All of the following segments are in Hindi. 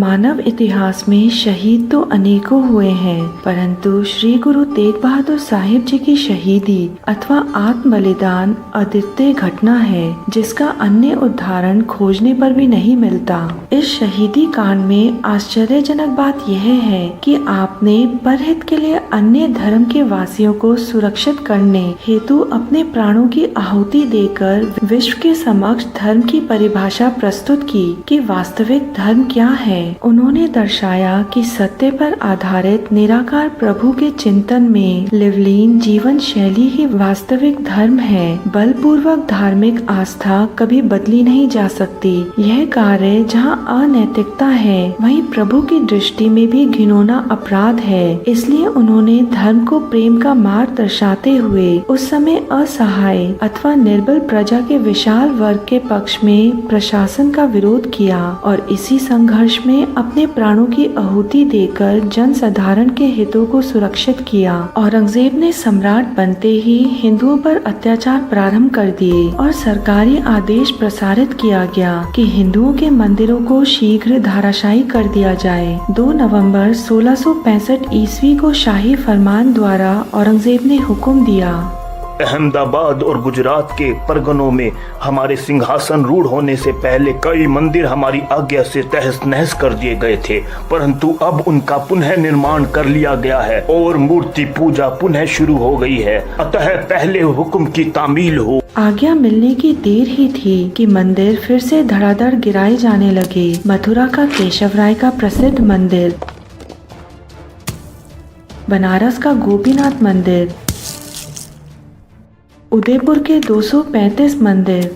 मानव इतिहास में शहीद तो अनेकों हुए हैं, परंतु श्री गुरु तेग बहादुर साहिब जी की शहीदी अथवा आत्म बलिदान अद्वितीय घटना है, जिसका अन्य उदाहरण खोजने पर भी नहीं मिलता। इस शहीदी कांड में आश्चर्यजनक बात यह है कि आपने परहित के लिए अन्य धर्म के वासियों को सुरक्षित करने हेतु अपने प्राणों की आहुति देकर विश्व के समक्ष धर्म की परिभाषा प्रस्तुत की कि वास्तविक धर्म क्या है। उन्होंने दर्शाया कि सत्य पर आधारित निराकार प्रभु के चिंतन में लिवलीन जीवन शैली ही वास्तविक धर्म है। बलपूर्वक धार्मिक आस्था कभी बदली नहीं जा सकती। यह कार्य जहाँ अनैतिकता है, वहीं प्रभु की दृष्टि में भी घिनौना अपराध है। इसलिए उन्होंने धर्म को प्रेम का मार्ग दर्शाते हुए उस समय असहाय अथवा निर्बल प्रजा के विशाल वर्ग के पक्ष में प्रशासन का विरोध किया और इसी संघर्ष में अपने प्राणों की आहुति देकर जनसाधारण के हितों को सुरक्षित किया। औरंगजेब ने सम्राट बनते ही हिंदुओं पर अत्याचार प्रारंभ कर दिए और सरकारी आदेश प्रसारित किया गया कि हिंदुओं के मंदिरों को शीघ्र धराशायी कर दिया जाए। 2 नवंबर 1665 ईस्वी को शाही फरमान द्वारा औरंगजेब ने हुक्म दिया। अहमदाबाद और गुजरात के परगनों में हमारे सिंहासन रूढ़ होने से पहले कई मंदिर हमारी आज्ञा से तहस नहस कर दिए गए थे, परंतु अब उनका पुनः निर्माण कर लिया गया है और मूर्ति पूजा पुनः शुरू हो गई है। अतः पहले हुक्म की तामील हो। आज्ञा मिलने की देर ही थी कि मंदिर फिर से धड़ाधड़ गिराए जाने लगे। मथुरा का केशव राय का प्रसिद्ध मंदिर, बनारस का गोपीनाथ मंदिर, उदयपुर के 235 मंदिर,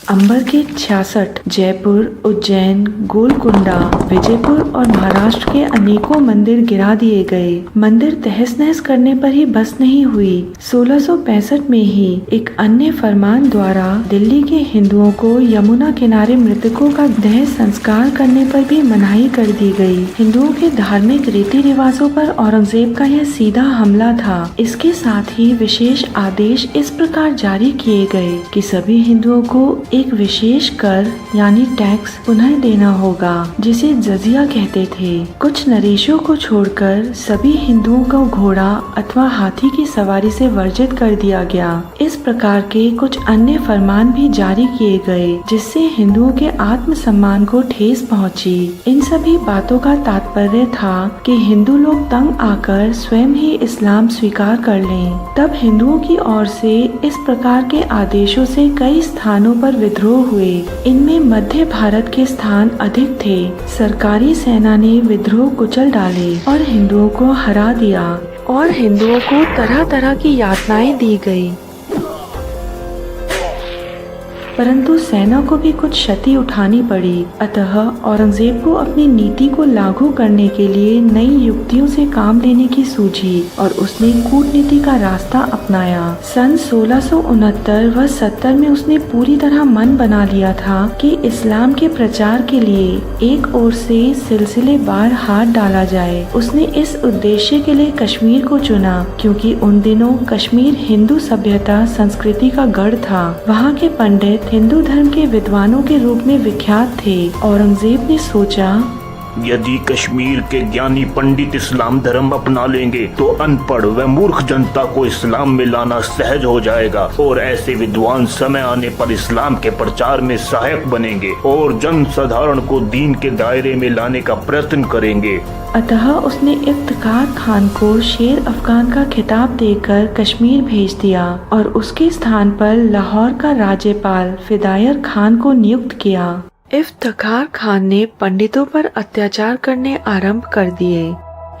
अंबर के 66, जयपुर, उज्जैन, गोलकुंडा, विजयपुर और महाराष्ट्र के अनेकों मंदिर गिरा दिए गए। मंदिर तहस नहस करने पर ही बस नहीं हुई। 1665 में ही एक अन्य फरमान द्वारा दिल्ली के हिंदुओं को यमुना किनारे मृतकों का देह संस्कार करने पर भी मनाही कर दी गई। हिंदुओं के धार्मिक रीति रिवाजों पर औरंगजेब का यह सीधा हमला था। इसके साथ ही विशेष आदेश इस प्रकार जारी किए गए कि सभी हिंदुओं को एक विशेष कर यानी टैक्स पुनः देना होगा, जिसे जजिया कहते थे। कुछ नरेशों को छोड़कर सभी हिंदुओं को घोड़ा अथवा हाथी की सवारी से वर्जित कर दिया गया। इस प्रकार के कुछ अन्य फरमान भी जारी किए गए, जिससे हिंदुओं के आत्मसम्मान को ठेस पहुंची। इन सभी बातों का तात्पर्य था कि हिंदू लोग तंग आकर स्वयं ही इस्लाम स्वीकार कर लें। तब हिंदुओं की ओर से इस प्रकार के आदेशों से कई स्थानों पर विद्रोह हुए। इनमें मध्य भारत के स्थान अधिक थे। सरकारी सेना ने विद्रोह कुचल डाले और हिंदुओं को हरा दिया और हिंदुओं को तरह तरह की यातनाएं दी गई। परंतु सेना को भी कुछ क्षति उठानी पड़ी। अतः औरंगजेब को अपनी नीति को लागू करने के लिए नई युक्तियों से काम लेने की सूझी और उसने कूटनीति का रास्ता अपनाया। सन 1669 व 70 में उसने पूरी तरह मन बना लिया था कि इस्लाम के प्रचार के लिए एक ओर से सिलसिलेवार हाथ डाला जाए। उसने इस उद्देश्य के लिए कश्मीर को चुना, क्योंकि उन दिनों कश्मीर हिंदू सभ्यता संस्कृति का गढ़ था। वहाँ के पंडित हिंदू धर्म के विद्वानों के रूप में विख्यात थे। औरंगजेब ने सोचा, यदि कश्मीर के ज्ञानी पंडित इस्लाम धर्म अपना लेंगे तो अनपढ़ व मूर्ख जनता को इस्लाम में लाना सहज हो जाएगा और ऐसे विद्वान समय आने पर इस्लाम के प्रचार में सहायक बनेंगे और जनसाधारण को दीन के दायरे में लाने का प्रयत्न करेंगे। अतः उसने इफ्तिखार खान को शेर अफगान का खिताब देकर कश्मीर भेज दिया और उसके स्थान पर लाहौर का राज्यपाल फिदायर खान को नियुक्त किया। इफ्तिखार खान ने पंडितों पर अत्याचार करने आरंभ कर दिए।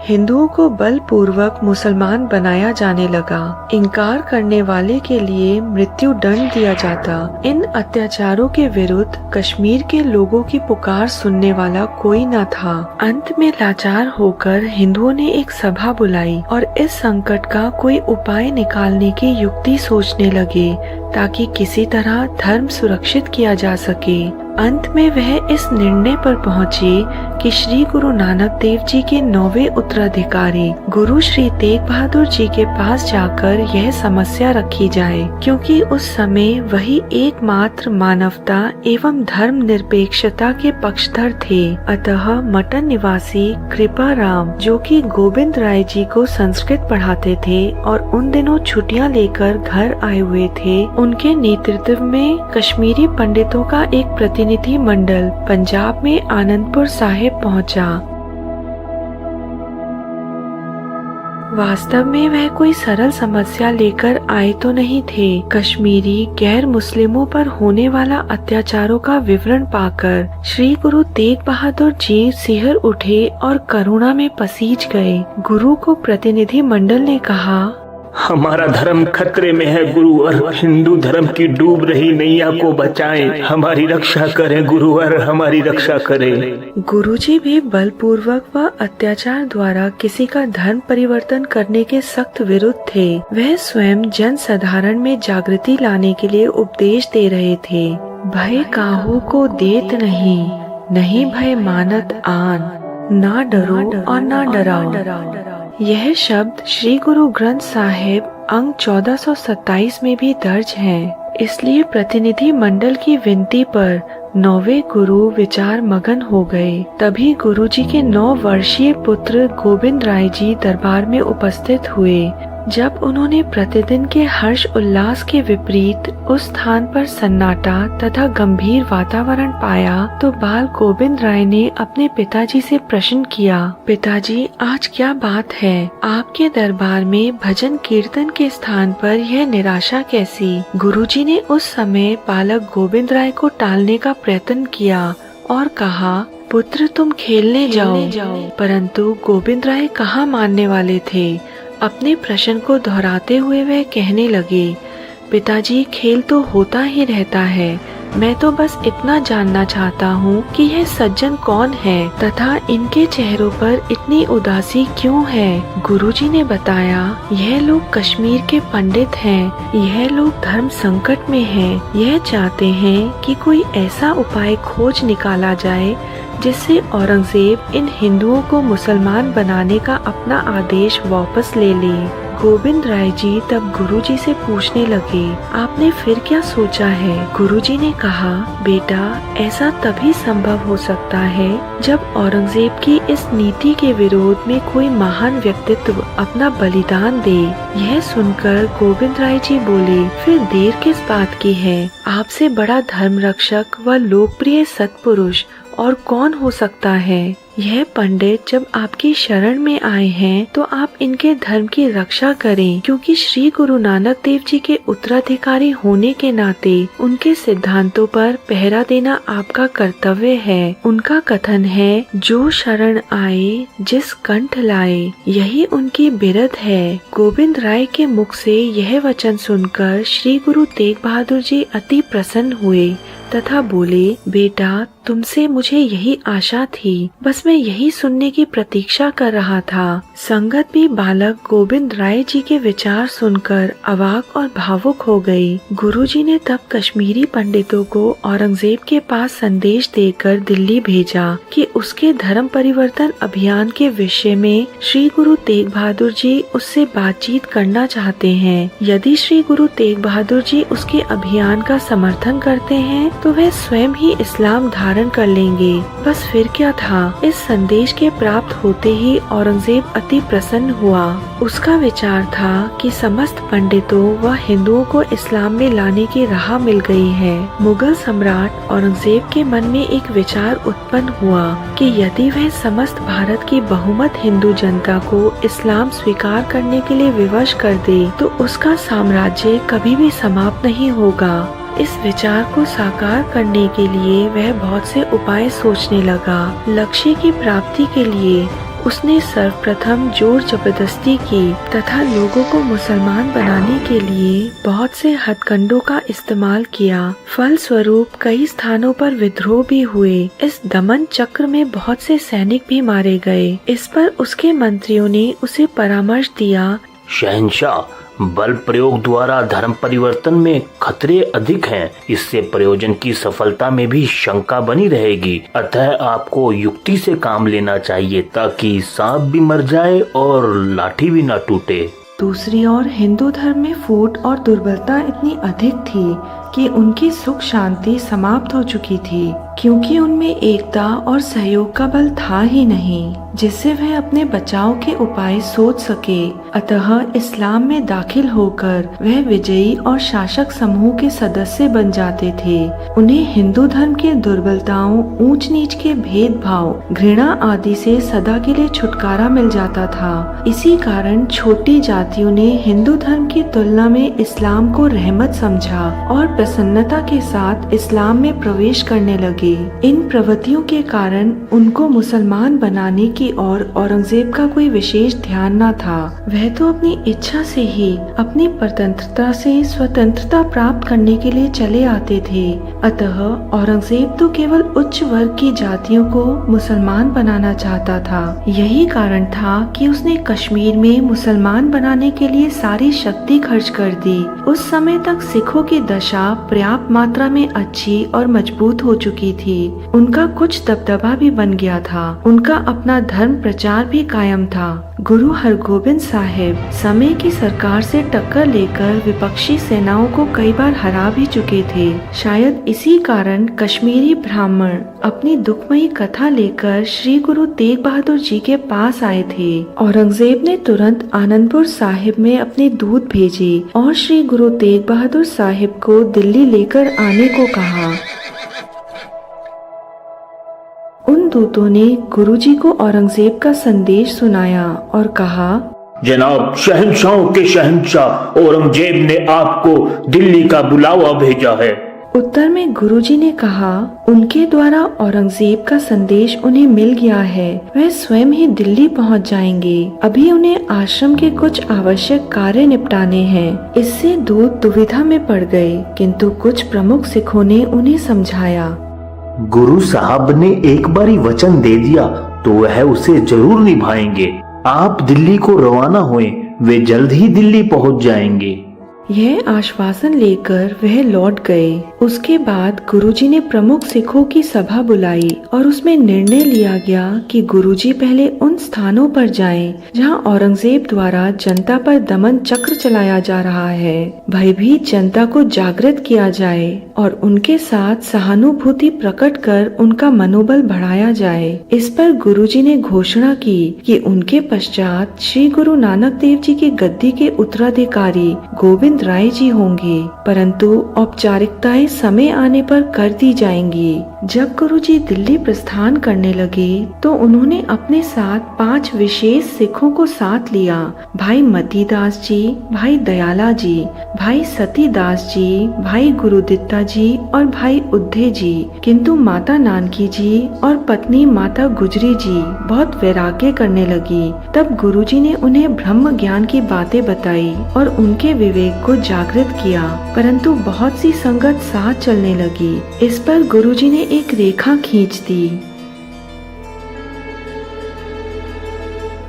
हिंदुओं को बलपूर्वक मुसलमान बनाया जाने लगा। इनकार करने वाले के लिए मृत्यु दंड दिया जाता। इन अत्याचारों के विरुद्ध कश्मीर के लोगों की पुकार सुनने वाला कोई न था। अंत में लाचार होकर हिंदुओं ने एक सभा बुलाई और इस संकट का कोई उपाय निकालने की युक्ति सोचने लगे ताकि किसी तरह धर्म सुरक्षित किया जा सके। अंत में वह इस निर्णय पर पहुँचे कि श्री गुरु नानक देव जी के 9वें उत्तराधिकारी गुरु श्री तेग बहादुर जी के पास जाकर यह समस्या रखी जाए, क्योंकि उस समय वही एकमात्र मानवता एवं धर्म निरपेक्षता के पक्षधर थे। अतः मटन निवासी कृपा राम, जो कि गोविंद राय जी को संस्कृत पढ़ाते थे और उन दिनों छुट्टियां लेकर घर आए हुए थे, उनके नेतृत्व में कश्मीरी पंडितों का एक प्रतिनिधि मंडल पंजाब में आनंदपुर साहिब पहुंचा। वास्तव में वह कोई सरल समस्या लेकर आए तो नहीं थे। कश्मीरी गैर मुस्लिमों पर होने वाला अत्याचारों का विवरण पाकर श्री गुरु तेग बहादुर जी सिहर उठे और करुणा में पसीज गए। गुरु को प्रतिनिधि मंडल ने कहा, हमारा धर्म खतरे में है गुरुवर, हिंदू धर्म की डूब रही नैया को बचाएं, हमारी रक्षा करें गुरुवर, हमारी रक्षा करें। गुरुजी भी बलपूर्वक व अत्याचार द्वारा किसी का धर्म परिवर्तन करने के सख्त विरुद्ध थे। वह स्वयं जन साधारण में जागृति लाने के लिए उपदेश दे रहे थे। भय काहू को देत नहीं, नहीं भय मानत आन, ना डरो और ना डराओ। यह शब्द श्री गुरु ग्रंथ साहिब अंग 1427 में भी दर्ज है। इसलिए प्रतिनिधि मंडल की विनती पर 9वें गुरु विचार मगन हो गए। तभी गुरुजी के 9 वर्षीय पुत्र गोविंद राय जी दरबार में उपस्थित हुए। जब उन्होंने प्रतिदिन के हर्ष उल्लास के विपरीत उस स्थान पर सन्नाटा तथा गंभीर वातावरण पाया, तो बाल गोविंद राय ने अपने पिताजी से प्रश्न किया, पिताजी आज क्या बात है? आपके दरबार में भजन कीर्तन के स्थान पर यह निराशा कैसी? गुरुजी ने उस समय बालक गोविंद राय को टालने का प्रयत्न किया और कहा, पुत्र तुम खेलने जाओ। परंतु गोविंद राय कहाँ मानने वाले थे। अपने प्रश्न को दोहराते हुए वह कहने लगे, पिताजी खेल तो होता ही रहता है, मैं तो बस इतना जानना चाहता हूँ कि यह सज्जन कौन है तथा इनके चेहरों पर इतनी उदासी क्यों है। गुरुजी ने बताया, यह लोग कश्मीर के पंडित हैं, यह लोग धर्म संकट में हैं, यह चाहते हैं कि कोई ऐसा उपाय खोज निकाला जाए जिससे औरंगजेब इन हिंदुओं को मुसलमान बनाने का अपना आदेश वापस ले ले। गोविंद राय जी तब गुरुजी से पूछने लगे, आपने फिर क्या सोचा है? गुरुजी ने कहा, बेटा ऐसा तभी संभव हो सकता है जब औरंगजेब की इस नीति के विरोध में कोई महान व्यक्तित्व अपना बलिदान दे। यह सुनकर गोविंद राय जी बोले, फिर देर किस बात की है? आपसे बड़ा धर्म रक्षक व लोकप्रिय सत्पुरुष और कौन हो सकता है? यह पंडित जब आपकी शरण में आए हैं तो आप इनके धर्म की रक्षा करें, क्योंकि श्री गुरु नानक देव जी के उत्तराधिकारी होने के नाते उनके सिद्धांतों पर पहरा देना आपका कर्तव्य है। उनका कथन है, जो शरण आए जिस कंठ लाए, यही उनकी बिरद है। गोविंद राय के मुख से यह वचन सुनकर श्री गुरु तेग बहादुर जी अति प्रसन्न हुए तथा बोले, बेटा तुमसे मुझे यही आशा थी, बस मैं यही सुनने की प्रतीक्षा कर रहा था। संगत भी बालक गोविंद राय जी के विचार सुनकर अवाक और भावुक हो गई। गुरुजी ने तब कश्मीरी पंडितों को औरंगजेब के पास संदेश देकर दिल्ली भेजा कि उसके धर्म परिवर्तन अभियान के विषय में श्री गुरु तेग बहादुर जी उससे बातचीत करना चाहते हैं। यदि श्री गुरु तेग बहादुर जी उसके अभियान का समर्थन करते हैं तो वह स्वयं ही इस्लाम धारण कर लेंगे। बस फिर क्या था। इस संदेश के प्राप्त होते ही औरंगजेब अति प्रसन्न हुआ। उसका विचार था कि समस्त पंडितों व हिंदुओं को इस्लाम में लाने की राह मिल गई है। मुगल सम्राट औरंगजेब के मन में एक विचार उत्पन्न हुआ कि यदि वह समस्त भारत की बहुमत हिंदू जनता को इस्लाम स्वीकार करने के लिए विवश कर दे तो उसका साम्राज्य कभी भी समाप्त नहीं होगा। इस विचार को साकार करने के लिए वह बहुत से उपाय सोचने लगा। लक्ष्य की प्राप्ति के लिए उसने सर्वप्रथम जोर जबरदस्ती की तथा लोगों को मुसलमान बनाने के लिए बहुत से हथकंडों का इस्तेमाल किया। फल स्वरूप कई स्थानों पर विद्रोह भी हुए। इस दमन चक्र में बहुत से सैनिक भी मारे गए। इस पर उसके मंत्रियों ने उसे परामर्श दिया, शहंशाह, बल प्रयोग द्वारा धर्म परिवर्तन में खतरे अधिक हैं। इससे प्रयोजन की सफलता में भी शंका बनी रहेगी। अतः आपको युक्ति से काम लेना चाहिए ताकि सांप भी मर जाए और लाठी भी ना टूटे। दूसरी ओर हिंदू धर्म में फूट और दुर्बलता इतनी अधिक थी कि उनकी सुख शांति समाप्त हो चुकी थी, क्योंकि उनमें एकता और सहयोग का बल था ही नहीं जिससे वह अपने बचाव के उपाय सोच सके। अतः इस्लाम में दाखिल होकर वह विजयी और शासक समूह के सदस्य बन जाते थे। उन्हें हिंदू धर्म के दुर्बलताओं, ऊंच नीच के भेदभाव, घृणा आदि से सदा के लिए छुटकारा मिल जाता था। इसी कारण छोटी जातियों ने हिंदू धर्म की तुलना में इस्लाम को रहमत समझा और प्रसन्नता के साथ इस्लाम में प्रवेश करने लगे। इन प्रवृत्तियों के कारण उनको मुसलमान बनाने की ओर औरंगजेब का कोई विशेष ध्यान न था। वह तो अपनी इच्छा से ही अपनी परतंत्रता से स्वतंत्रता प्राप्त करने के लिए चले आते थे। अतः औरंगजेब तो केवल उच्च वर्ग की जातियों को मुसलमान बनाना चाहता था। यही कारण था कि उसने कश्मीर में मुसलमान बनाने के लिए सारी शक्ति खर्च कर दी। उस समय तक सिखों की दशा पर्याप्त मात्रा में अच्छी और मजबूत हो चुकी थी। उनका कुछ दबदबा भी बन गया था। उनका अपना धर्म प्रचार भी कायम था। गुरु हरगोबिंद साहिब समय की सरकार से टक्कर लेकर विपक्षी सेनाओं को कई बार हरा भी चुके थे। शायद इसी कारण कश्मीरी ब्राह्मण अपनी दुखमयी कथा लेकर श्री गुरु तेग बहादुर जी के पास आए थे। औरंगजेब ने तुरंत आनंदपुर साहिब में अपने दूत भेजे और श्री गुरु तेग बहादुर साहिब को दिल्ली लेकर आने को कहा। उन दूतों ने गुरुजी को औरंगजेब का संदेश सुनाया और कहा, जनाब, शहंशाहों के शहंशाह औरंगजेब ने आपको दिल्ली का बुलावा भेजा है। उत्तर में गुरुजी ने कहा, उनके द्वारा औरंगजेब का संदेश उन्हें मिल गया है। वह स्वयं ही दिल्ली पहुंच जाएंगे। अभी उन्हें आश्रम के कुछ आवश्यक कार्य निपटाने हैं। इससे दूत दुविधा में पड़ गए, किंतु कुछ प्रमुख सिखों ने उन्हें समझाया। गुरु साहब ने एक बारी वचन दे दिया तो वह उसे जरूर निभाएंगे। आप दिल्ली को रवाना हुए, वे जल्द ही दिल्ली पहुंच जाएंगे। यह आश्वासन लेकर वह लौट गए। उसके बाद गुरुजी ने प्रमुख सिखों की सभा बुलाई और उसमें निर्णय लिया गया कि गुरुजी पहले उन स्थानों पर जाएं जहां औरंगजेब द्वारा जनता पर दमन चक्र चलाया जा रहा है। भयभीत जनता को जागृत किया जाए और उनके साथ सहानुभूति प्रकट कर उनका मनोबल बढ़ाया जाए। इस पर गुरुजी ने घोषणा की कि उनके पश्चात श्री गुरु नानक देव जी की गद्दी के उत्तराधिकारी गोविंद राय जी होंगे, परंतु औपचारिकताएं समय आने पर कर दी जाएंगी। जब गुरुजी दिल्ली प्रस्थान करने लगे तो उन्होंने अपने साथ 5 विशेष सिखों को साथ लिया। भाई मतीदास जी, भाई दयाला जी, भाई सतीदास जी, भाई गुरुदित्ता जी और भाई उद्धे जी। किंतु माता नानकी जी और पत्नी माता गुजरी जी बहुत वैराग्य करने लगी। तब गुरुजी ने उन्हें ब्रह्म ज्ञान की बातें बताई और उनके विवेक को जागृत किया, परंतु बहुत सी संगत साथ चलने लगी। इस पर गुरुजी ने एक रेखा खींच दी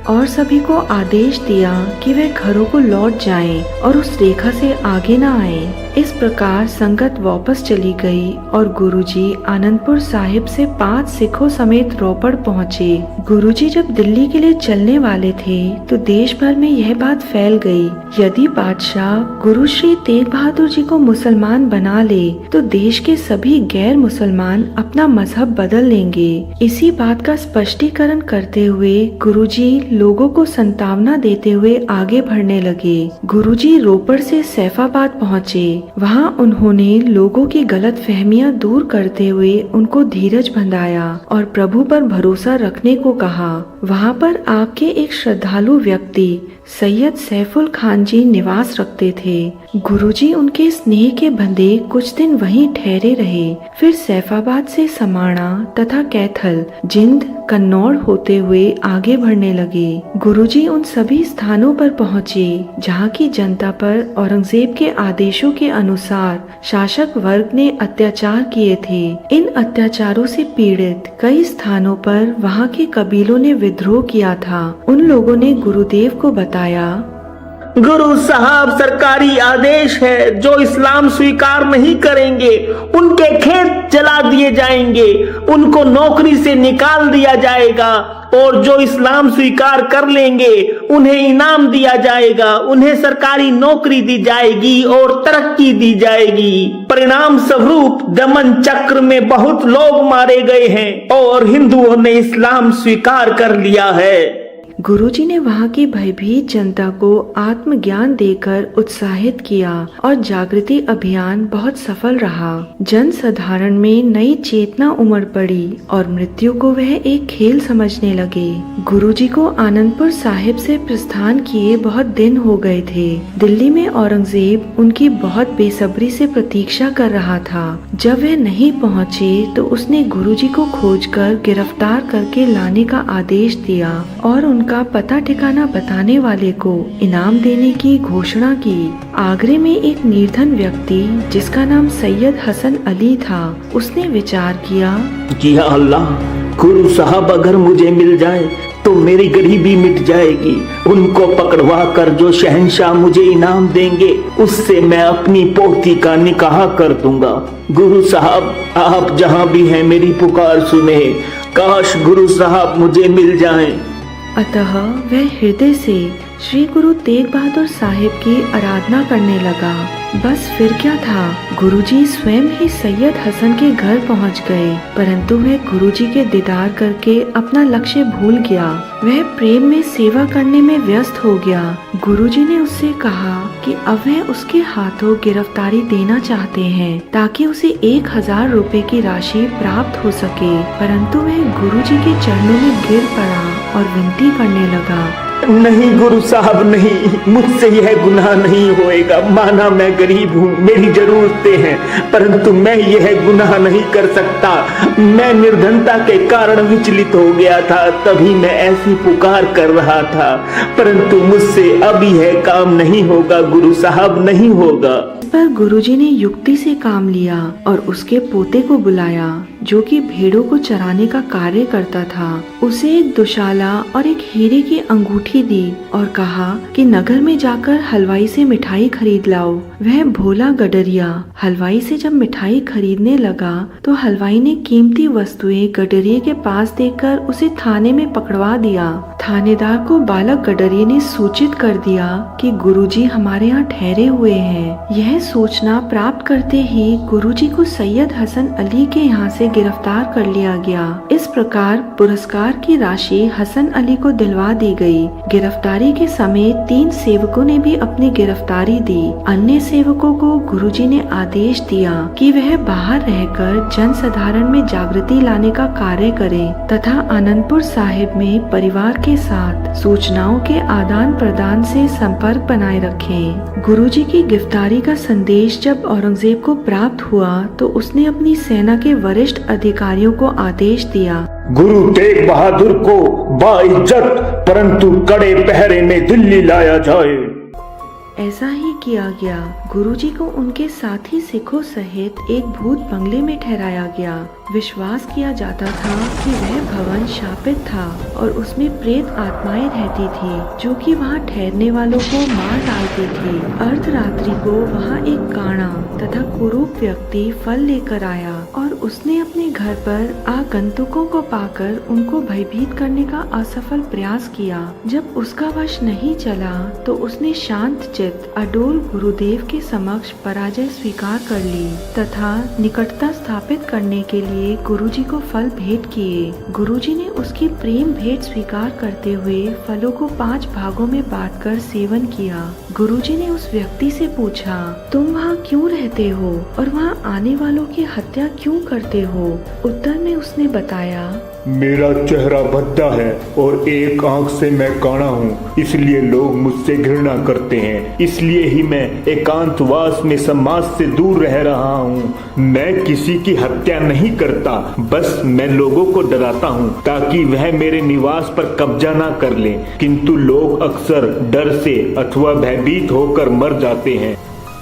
और सभी को आदेश दिया कि वे घरों को लौट जाएं और उस रेखा से आगे न आएं। इस प्रकार संगत वापस चली गई और गुरुजी आनंदपुर साहिब से 5 सिखों समेत रोपड़ पहुँचे। गुरुजी जब दिल्ली के लिए चलने वाले थे तो देश भर में यह बात फैल गई, यदि बादशाह गुरु श्री तेग बहादुर जी को मुसलमान बना ले तो देश के सभी गैर मुसलमान अपना मजहब बदल लेंगे। इसी बात का स्पष्टीकरण करते हुए गुरुजी लोगों को संतावना देते हुए आगे बढ़ने लगे। गुरुजी रोपड़ से सैफाबाद पहुँचे। वहाँ उन्होंने लोगों की गलत फहमियाँ दूर करते हुए उनको धीरज बंधाया और प्रभु पर भरोसा रखने को कहा। वहाँ पर आपके एक श्रद्धालु व्यक्ति सैयद सैफुल खान जी निवास रखते थे। गुरुजी उनके स्नेह के बंधे कुछ दिन वहीं ठहरे रहे। फिर सैफाबाद से समाणा तथा कैथल, जिंद, कन्नौड़ होते हुए आगे बढ़ने लगे। गुरुजी उन सभी स्थानों पर पहुँचे जहाँ की जनता पर औरंगजेब के आदेशों के अनुसार शासक वर्ग ने अत्याचार किए थे। इन अत्याचारों से पीड़ित कई स्थानों पर वहाँ के कबीलों ने विद्रोह किया था। उन लोगों ने गुरुदेव को बताया, गुरु साहब, सरकारी आदेश है, जो इस्लाम स्वीकार नहीं करेंगे उनके खेत जला दिए जाएंगे, उनको नौकरी से निकाल दिया जाएगा, और जो इस्लाम स्वीकार कर लेंगे उन्हें इनाम दिया जाएगा, उन्हें सरकारी नौकरी दी जाएगी और तरक्की दी जाएगी। परिणाम स्वरूप दमन चक्र में बहुत लोग मारे गए हैं और हिंदुओं ने इस्लाम स्वीकार कर लिया है। गुरुजी ने वहाँ की भयभीत जनता को आत्मज्ञान देकर उत्साहित किया और जागृति अभियान बहुत सफल रहा। जन साधारण में नई चेतना उमड़ पड़ी और मृत्यु को वह एक खेल समझने लगे। गुरुजी को आनंदपुर साहिब से प्रस्थान किए बहुत दिन हो गए थे। दिल्ली में औरंगजेब उनकी बहुत बेसब्री से प्रतीक्षा कर रहा था। जब वह नहीं पहुँचे तो उसने गुरुजी को खोजकर गिरफ्तार करके लाने का आदेश दिया और उनका पता ठिकाना बताने वाले को इनाम देने की घोषणा की। आगरे में एक निर्धन व्यक्ति जिसका नाम सैयद हसन अली था, उसने विचार किया कि या अल्लाह, गुरु साहब अगर मुझे मिल जाए तो मेरी गरीबी मिट जाएगी। उनको पकड़वा कर जो शहंशाह मुझे इनाम देंगे उससे मैं अपनी पोती का निकाह कर दूंगा। गुरु साहब, आप जहाँ भी हैं मेरी पुकार सुने। काश गुरु साहब मुझे मिल जाएं। अतः वह हृदय से श्री गुरु तेग बहादुर साहिब की आराधना करने लगा। बस फिर क्या था, गुरुजी स्वयं ही सैयद हसन के घर पहुंच गए, परंतु वह गुरुजी के दीदार करके अपना लक्ष्य भूल गया। वह प्रेम में सेवा करने में व्यस्त हो गया। गुरुजी ने उससे कहा कि अब वह उसके हाथों गिरफ्तारी देना चाहते हैं ताकि उसे 1000 रुपए की राशि प्राप्त हो सके, परंतु वह गुरुजी के चरणों में गिर पड़ा और विनती करने लगा। नहीं गुरु साहब, नहीं, मुझसे यह गुनाह नहीं होएगा। माना मैं गरीब हूँ, मेरी जरूरतें हैं, परंतु मैं यह गुनाह नहीं कर सकता। मैं निर्धनता के कारण विचलित हो गया था, तभी मैं ऐसी पुकार कर रहा था, परंतु मुझसे अब यह काम नहीं होगा गुरु साहब, नहीं होगा। पर गुरुजी ने युक्ति से काम लिया और उसके पोते को बुलाया जो कि भेड़ों को चराने का कार्य करता था। उसे एक दुशाला और एक हीरे की अंगूठी दी और कहा कि नगर में जाकर हलवाई से मिठाई खरीद लाओ। वह भोला गडरिया हलवाई से जब मिठाई खरीदने लगा तो हलवाई ने कीमती वस्तुएं गडरिये के पास देकर उसे थाने में पकड़वा दिया। थानेदार को बालक गडरिये ने सूचित कर दिया कि गुरुजी हमारे यहाँ ठहरे हुए हैं। यह सूचना प्राप्त करते ही गुरुजी को सैयद हसन अली के यहाँ से गिरफ्तार कर लिया गया। इस प्रकार पुरस्कार की राशि हसन अली को दिलवा दी गई। गिरफ्तारी के समय 3 सेवकों ने भी अपनी गिरफ्तारी दी। अन्य सेवकों को गुरुजी ने आदेश दिया कि वह बाहर रहकर जन साधारण में जागृति लाने का कार्य करें तथा आनंदपुर साहिब में परिवार के साथ सूचनाओं के आदान प्रदान से संपर्क बनाए रखें। गुरुजी की गिरफ्तारी का संदेश जब औरंगजेब को प्राप्त हुआ तो उसने अपनी सेना के वरिष्ठ अधिकारियों को आदेश दिया, गुरु तेग बहादुर को बाइज्जत परंतु कड़े पहरे में दिल्ली लाया जाए। ऐसा ही किया गया। गुरुजी को उनके साथी सिखों सहित एक भूत बंगले में ठहराया गया। विश्वास किया जाता था कि वह भवन शापित था और उसमें प्रेत आत्माएं रहती थी जो कि वहां ठहरने वालों को मार डालती थी। अर्धरात्रि को वहां एक काणा तथा कुरूप व्यक्ति फल लेकर आया और उसने अपने घर पर आगंतुकों को पाकर उनको भयभीत करने का असफल प्रयास किया। जब उसका वश नहीं चला तो उसने शांत चित्त अडोल गुरुदेव के समक्ष पराजय स्वीकार कर ली तथा निकटता स्थापित करने के लिए गुरुजी को फल भेंट किए। गुरुजी ने उसकी प्रेम भेंट स्वीकार करते हुए फलों को 5 भागों में बांटकर सेवन किया। गुरुजी ने उस व्यक्ति से पूछा, तुम वहाँ क्यों रहते हो और वहाँ आने वालों की हत्या क्यों करते हो? उत्तर में उसने बताया, मेरा चेहरा भद्दा है और एक आंख से मैं काणा हूँ, इसलिए लोग मुझसे घृणा करते हैं। इसलिए ही मैं एकांतवास में समाज से दूर रह रहा हूँ। मैं किसी की हत्या नहीं करता, बस मैं लोगों को डराता हूँ ताकि वह मेरे निवास पर कब्जा ना कर ले, किंतु लोग अक्सर डर से अथवा भयभीत होकर मर जाते हैं।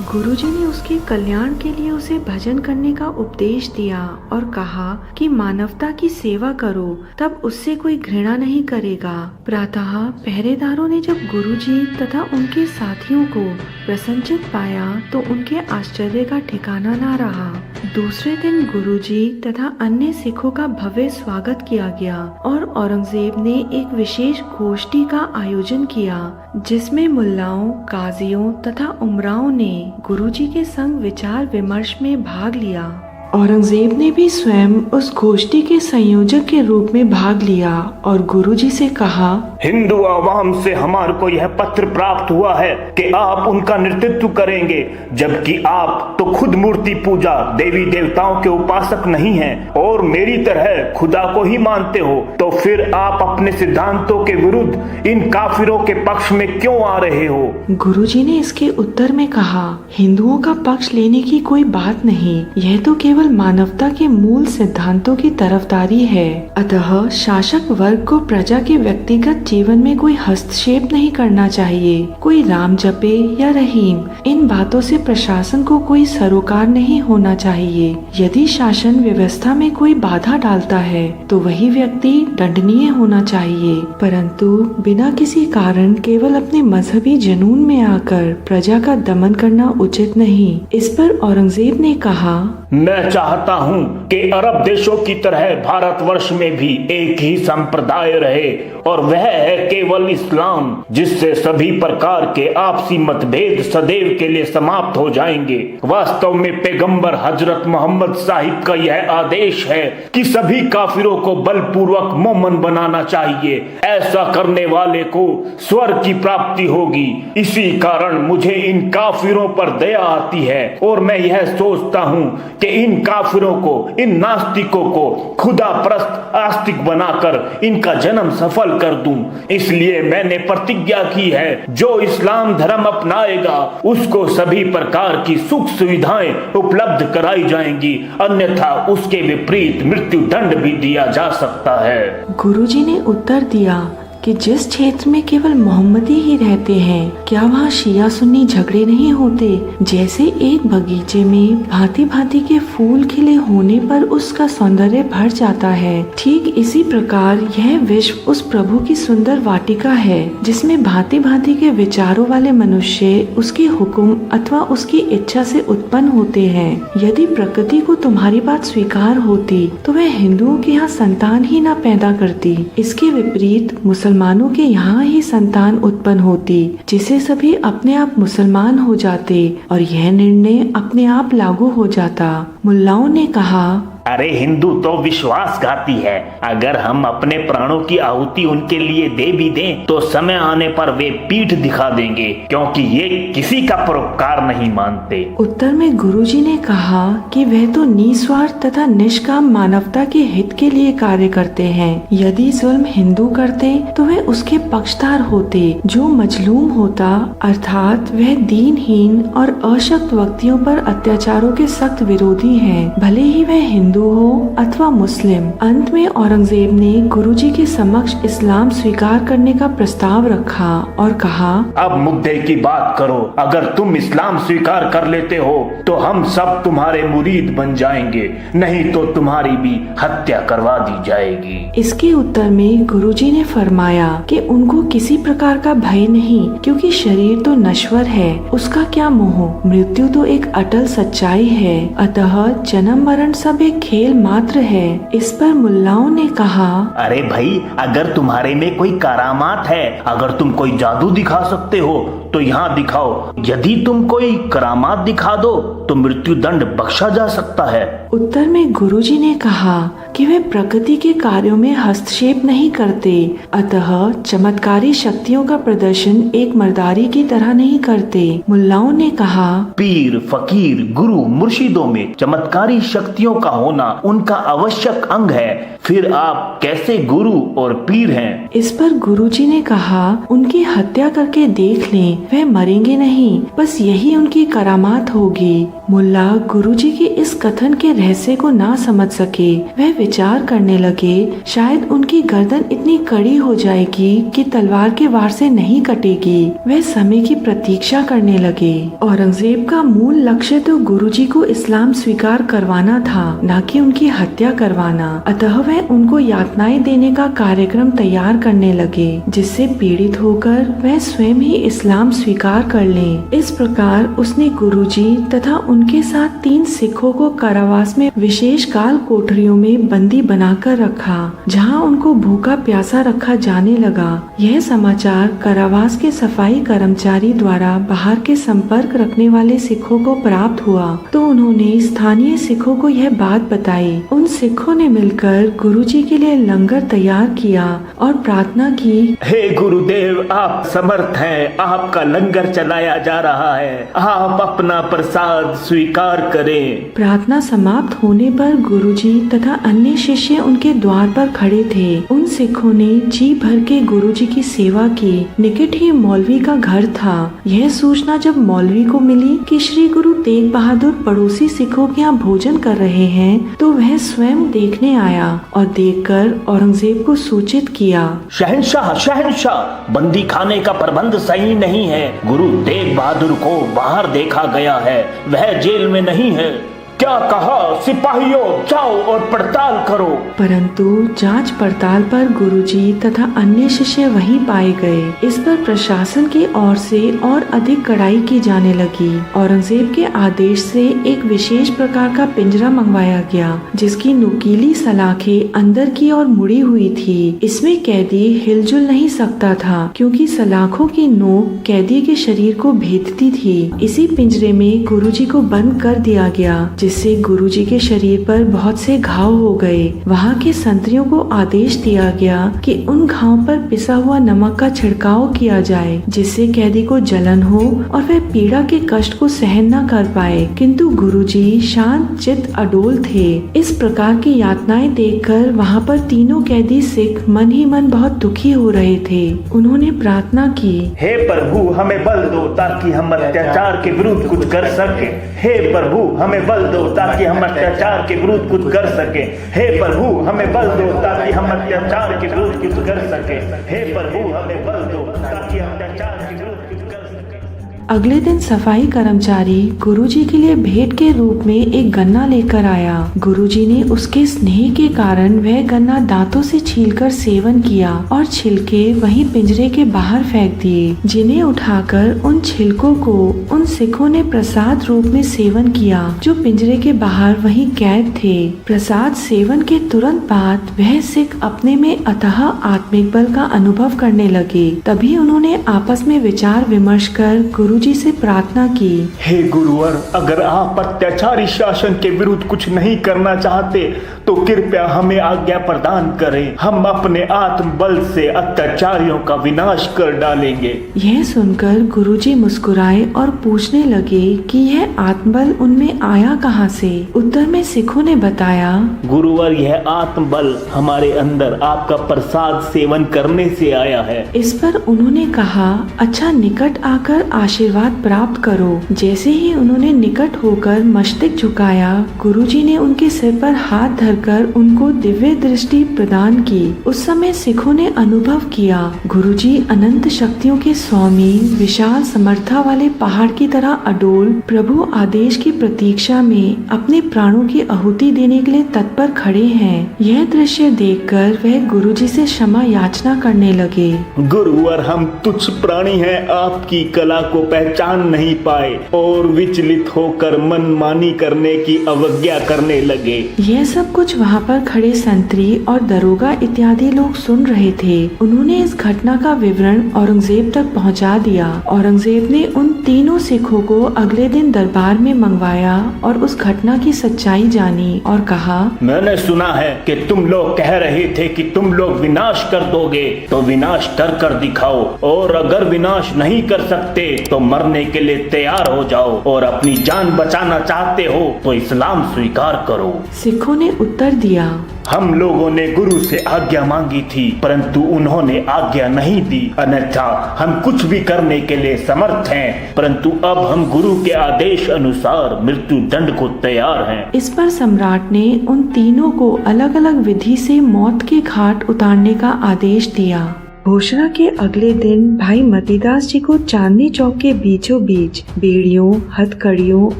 गुरुजी ने उसके कल्याण के लिए उसे भजन करने का उपदेश दिया और कहा कि मानवता की सेवा करो, तब उससे कोई घृणा नहीं करेगा। प्रातः पहरेदारों ने जब गुरुजी तथा उनके साथियों को प्रसन्नचित पाया तो उनके आश्चर्य का ठिकाना ना रहा। दूसरे दिन गुरुजी तथा अन्य सिखों का भव्य स्वागत किया गया और औरंगजेब ने एक विशेष गोष्ठी का आयोजन किया, जिसमें मुल्लाओं, काजियों तथा उमराओं ने गुरुजी के संग विचार विमर्श में भाग लिया। औरंगजेब ने भी स्वयं उस गोष्ठी के संयोजक के रूप में भाग लिया और गुरुजी से कहा, हिंदू आवाम से हमारे को यह पत्र प्राप्त हुआ है कि आप उनका नेतृत्व करेंगे, जबकि आप तो खुद मूर्ति पूजा, देवी देवताओं के उपासक नहीं हैं और मेरी तरह खुदा को ही मानते हो, तो फिर आप अपने सिद्धांतों के विरुद्ध इन काफिरों के पक्ष में क्यों आ रहे हो? गुरुजी ने इसके उत्तर में कहा, हिंदुओं का पक्ष लेने की कोई बात नहीं, यह तो केवल मानवता के मूल सिद्धांतों की तरफदारी है। अतः शासक वर्ग को प्रजा के व्यक्तिगत जीवन में कोई हस्तक्षेप नहीं करना चाहिए। कोई राम जपे या रहीम, इन बातों से प्रशासन को कोई सरोकार नहीं होना चाहिए। यदि शासन व्यवस्था में कोई बाधा डालता है तो वही व्यक्ति दंडनीय होना चाहिए, परंतु बिना किसी कारण केवल अपने मजहबी जुनून में आकर प्रजा का दमन करना उचित नहीं। इस पर औरंगजेब ने कहा, मैं चाहता हूं कि अरब देशों की तरह भारतवर्ष में भी एक ही संप्रदाय रहे और वह है केवल इस्लाम, जिससे सभी प्रकार के आपसी मतभेद सदैव के लिए समाप्त हो जाएंगे। वास्तव में पैगंबर हजरत मोहम्मद साहिब का यह आदेश है कि सभी काफिरों को बलपूर्वक मोमन बनाना चाहिए। ऐसा करने वाले को स्वर्ग की प्राप्ति होगी। इसी कारण मुझे इन काफिरों पर दया आती है और मैं यह सोचता हूँ कि इन काफिरों को, इन नास्तिकों को खुदा परस्त आस्तिक बनाकर इनका जन्म सफल कर दूं। इसलिए मैंने प्रतिज्ञा की है, जो इस्लाम धर्म अपनाएगा उसको सभी प्रकार की सुख सुविधाएं उपलब्ध कराई जाएंगी, अन्यथा उसके विपरीत मृत्यु दंड भी दिया जा सकता है। गुरुजी ने उत्तर दिया कि जिस क्षेत्र में केवल मोहम्मदी ही रहते हैं, क्या वहाँ शिया सुन्नी झगड़े नहीं होते? जैसे एक बगीचे में भांति भांति के फूल खिले होने पर उसका सौंदर्य बढ़ जाता है, ठीक इसी प्रकार यह विश्व उस प्रभु की सुंदर वाटिका है, जिसमें भांति भांति के विचारों वाले मनुष्य उसके हुक्म अथवा उसकी इच्छा से उत्पन्न होते हैं। यदि प्रकृति को तुम्हारी बात स्वीकार होती तो वह हिंदुओं के यहाँ संतान ही न पैदा करती। इसके विपरीत मुसलमानों के यहाँ ही संतान उत्पन्न होती, जिसे सभी अपने आप मुसलमान हो जाते और यह निर्णय अपने आप लागू हो जाता। मुल्लाओं ने कहा, अरे हिंदू तो विश्वासघाती है। अगर हम अपने प्राणों की आहुति उनके लिए दे भी दें तो समय आने पर वे पीठ दिखा देंगे, क्योंकि ये किसी का परोपकार नहीं मानते। उत्तर में गुरुजी ने कहा कि वह तो निस्वार्थ तथा निष्काम मानवता के हित के लिए कार्य करते हैं। यदि जुल्म हिंदू करते तो वह उसके पक्षधार होते। जो मजलूम होता अर्थात वह दीनहीन और अशक्त व्यक्तियों पर अत्याचारों के सख्त विरोधी हैं, भले ही वह हिंदू हो अथवा मुस्लिम। अंत में औरंगजेब ने गुरुजी के समक्ष इस्लाम स्वीकार करने का प्रस्ताव रखा और कहा, अब मुद्दे की बात करो। अगर तुम इस्लाम स्वीकार कर लेते हो तो हम सब तुम्हारे मुरीद बन जाएंगे, नहीं तो तुम्हारी भी हत्या करवा दी जाएगी। इसके उत्तर में गुरुजी ने फरमाया कि उनको किसी प्रकार का भय नहीं, क्योंकि शरीर तो नश्वर है, उसका क्या मोह। मृत्यु तो एक अटल सच्चाई है, अतः जन्म मरण सब एक खेल मात्र है। इस पर मुल्लाओं ने कहा, अरे भाई, अगर तुम्हारे में कोई करामात है, अगर तुम कोई जादू दिखा सकते हो तो यहाँ दिखाओ। यदि तुम कोई करामात दिखा दो तो मृत्यु दंड बख्शा जा सकता है। उत्तर में गुरुजी ने कहा कि वे प्रकृति के कार्यों में हस्तक्षेप नहीं करते, अतः चमत्कारी शक्तियों का प्रदर्शन एक मर्दारी की तरह नहीं करते। मुल्लाओं ने कहा, पीर, फकीर, गुरु, मुर्शिदों में चमत्कारी शक्तियों का होना उनका आवश्यक अंग है, फिर आप कैसे गुरु और पीर हैं? इस पर गुरुजी ने कहा, उनकी हत्या करके देख लें, वह मरेंगे नहीं, बस यही उनकी करामात होगी। मुल्ला गुरुजी के इस कथन के रहस्य को ना समझ सके। वह विचार करने लगे, शायद उनकी गर्दन इतनी कड़ी हो जाएगी कि तलवार के वार से नहीं कटेगी। वह समय की प्रतीक्षा करने लगे। औरंगजेब का मूल लक्ष्य तो गुरुजी को इस्लाम स्वीकार करवाना था, न कि उनकी हत्या करवाना। अतः वह उनको यातनाएं देने का कार्यक्रम तैयार करने लगे, जिससे पीड़ित होकर वह स्वयं ही इस्लाम स्वीकार कर लें। इस प्रकार उसने गुरुजी तथा उनके साथ 3 सिखों को कारावास में विशेष काल कोठरियों में बंदी बनाकर रखा, जहां उनको भूखा प्यासा रखा जाने लगा। यह समाचार कारावास के सफाई कर्मचारी द्वारा बाहर के संपर्क रखने वाले सिखों को प्राप्त हुआ, तो उन्होंने स्थानीय सिखों को यह बात बताई। उन सिखों ने मिलकर गुरुजी के लिए लंगर तैयार किया और प्रार्थना की, हे गुरुदेव, आप समर्थ हैं, आपका लंगर चलाया जा रहा है, आप अपना प्रसाद स्वीकार करें। प्रार्थना समाप्त होने पर गुरुजी तथा अन्य शिष्य उनके द्वार पर खड़े थे। उन सिखों ने जी भर के गुरुजी की सेवा की। निकट ही मौलवी का घर था। यह सूचना जब मौलवी को मिली कि श्री गुरु तेग बहादुर पड़ोसी सिखों के यहाँ भोजन कर रहे हैं, तो वह स्वयं देखने आया और देखकर औरंगजेब को सूचित किया, शहंशाह, शहंशाह, बंदी खाने का प्रबंध सही नहीं है। गुरु तेग बहादुर को बाहर देखा गया है, वह जेल में नहीं है। क्या कहा? सिपाहियों, जाओ और पड़ताल करो। परंतु जांच पड़ताल पर गुरुजी तथा अन्य शिष्य वहीं पाए गए। इस पर प्रशासन की ओर से और अधिक कड़ाई की जाने लगी। औरंगजेब के आदेश से एक विशेष प्रकार का पिंजरा मंगवाया गया, जिसकी नुकीली सलाखें अंदर की ओर मुड़ी हुई थी। इसमें कैदी हिलजुल नहीं सकता था, क्योंकि सलाखों की नोक कैदी के शरीर को भेदती थी। इसी पिंजरे में गुरुजी को बंद कर दिया गया, जिससे गुरुजी के शरीर पर बहुत से घाव हो गए। वहाँ के संतरियों को आदेश दिया गया कि उन घावों पर पिसा हुआ नमक का छिड़काव किया जाए, जिससे कैदी को जलन हो और वह पीड़ा के कष्ट को सहन न कर पाए। किंतु गुरुजी शांत चित्त अडोल थे। इस प्रकार की यातनाएं देखकर वहाँ पर तीनों कैदी सिख मन ही मन बहुत दुखी हो रहे थे। उन्होंने प्रार्थना की, हे प्रभु, हमें बल दो ताकि हम अत्याचार के विरुद्ध कुछ कर सके। हे प्रभु, हमें बल दो ताकि हम अत्याचार के विरुद्ध कुछ कर सके। हे प्रभु, हमें बल दो ताकि हम अत्याचार के विरुद्ध कुछ कर सके। हे प्रभु, हमें बल दो ताकि हम अत्याचार के विरुद्ध कुछ कर सके। अगले दिन सफाई कर्मचारी गुरुजी के लिए भेंट के रूप में एक गन्ना लेकर आया। गुरुजी ने उसके स्नेह के कारण वह गन्ना दांतों से छीलकर सेवन किया और छिलके वहीं पिंजरे के बाहर फेंक दिए, जिन्हें उठाकर उन छिलकों को उन सिखों ने प्रसाद रूप में सेवन किया, जो पिंजरे के बाहर वहीं कैद थे। प्रसाद सेवन के तुरंत बाद वह सिख अपने में अथाह आत्मिक बल का अनुभव करने लगे। तभी उन्होंने आपस में विचार विमर्श कर गुरुजी से प्रार्थना की, हे गुरुवर, अगर आप अत्याचारी शासन के विरुद्ध कुछ नहीं करना चाहते तो कृपया हमें आज्ञा प्रदान करें। हम अपने आत्म बल से अत्याचारियों का विनाश कर डालेंगे। यह सुनकर गुरुजी मुस्कुराए और पूछने लगे कि यह आत्मबल उनमें आया कहाँ से। उत्तर में सिखों ने बताया, गुरुवर, यह आत्म बल हमारे अंदर आपका प्रसाद सेवन करने से आया है। इस पर उन्होंने कहा, अच्छा, निकट आकर आशीर्वाद प्राप्त करो। जैसे ही उन्होंने निकट होकर मस्तक झुकाया, गुरुजी ने उनके सिर पर हाथ धरकर उनको दिव्य दृष्टि प्रदान की। उस समय सिखों ने अनुभव किया, गुरुजी अनंत शक्तियों के स्वामी, विशाल समर्था वाले पहाड़ की तरह अडोल, प्रभु आदेश की प्रतीक्षा में अपने प्राणों की आहुति देने के लिए तत्पर खड़े हैं। यह दृश्य देखकर वह गुरुजी से क्षमा याचना करने लगे। गुरुवर, हम तुच्छ प्राणी हैं, आपकी कला को पहचान नहीं पाए और विचलित होकर मनमानी करने की अवज्ञा करने लगे। यह सब कुछ वहाँ पर खड़े संतरी और दरोगा इत्यादि लोग सुन रहे थे। उन्होंने इस घटना का विवरण औरंगजेब तक पहुँचा दिया। औरंगजेब ने उन तीनों सिखों को अगले दिन दरबार में मंगवाया और उस घटना की सच्चाई जानी और कहा, मैंने सुना है कि तुम लोग कह रहे थे कि तुम लोग विनाश कर दोगे, तो विनाश कर दिखाओ, और अगर विनाश नहीं कर सकते तो मरने के लिए तैयार हो जाओ और अपनी जान बचाना चाहते हो तो इस्लाम स्वीकार करो। सिखों ने उत्तर दिया, हम लोगों ने गुरु से आज्ञा मांगी थी परंतु उन्होंने आज्ञा नहीं दी, अन्यथा हम कुछ भी करने के लिए समर्थ हैं, परंतु अब हम गुरु के आदेश अनुसार मृत्यु दंड को तैयार हैं। इस पर सम्राट ने उन तीनों को अलग अलग विधि से मौत के घाट उतारने का आदेश दिया। घोषणा के अगले दिन भाई मतीदास जी को चांदनी चौक के बीचों बीच बेड़ियों, हथकड़ियों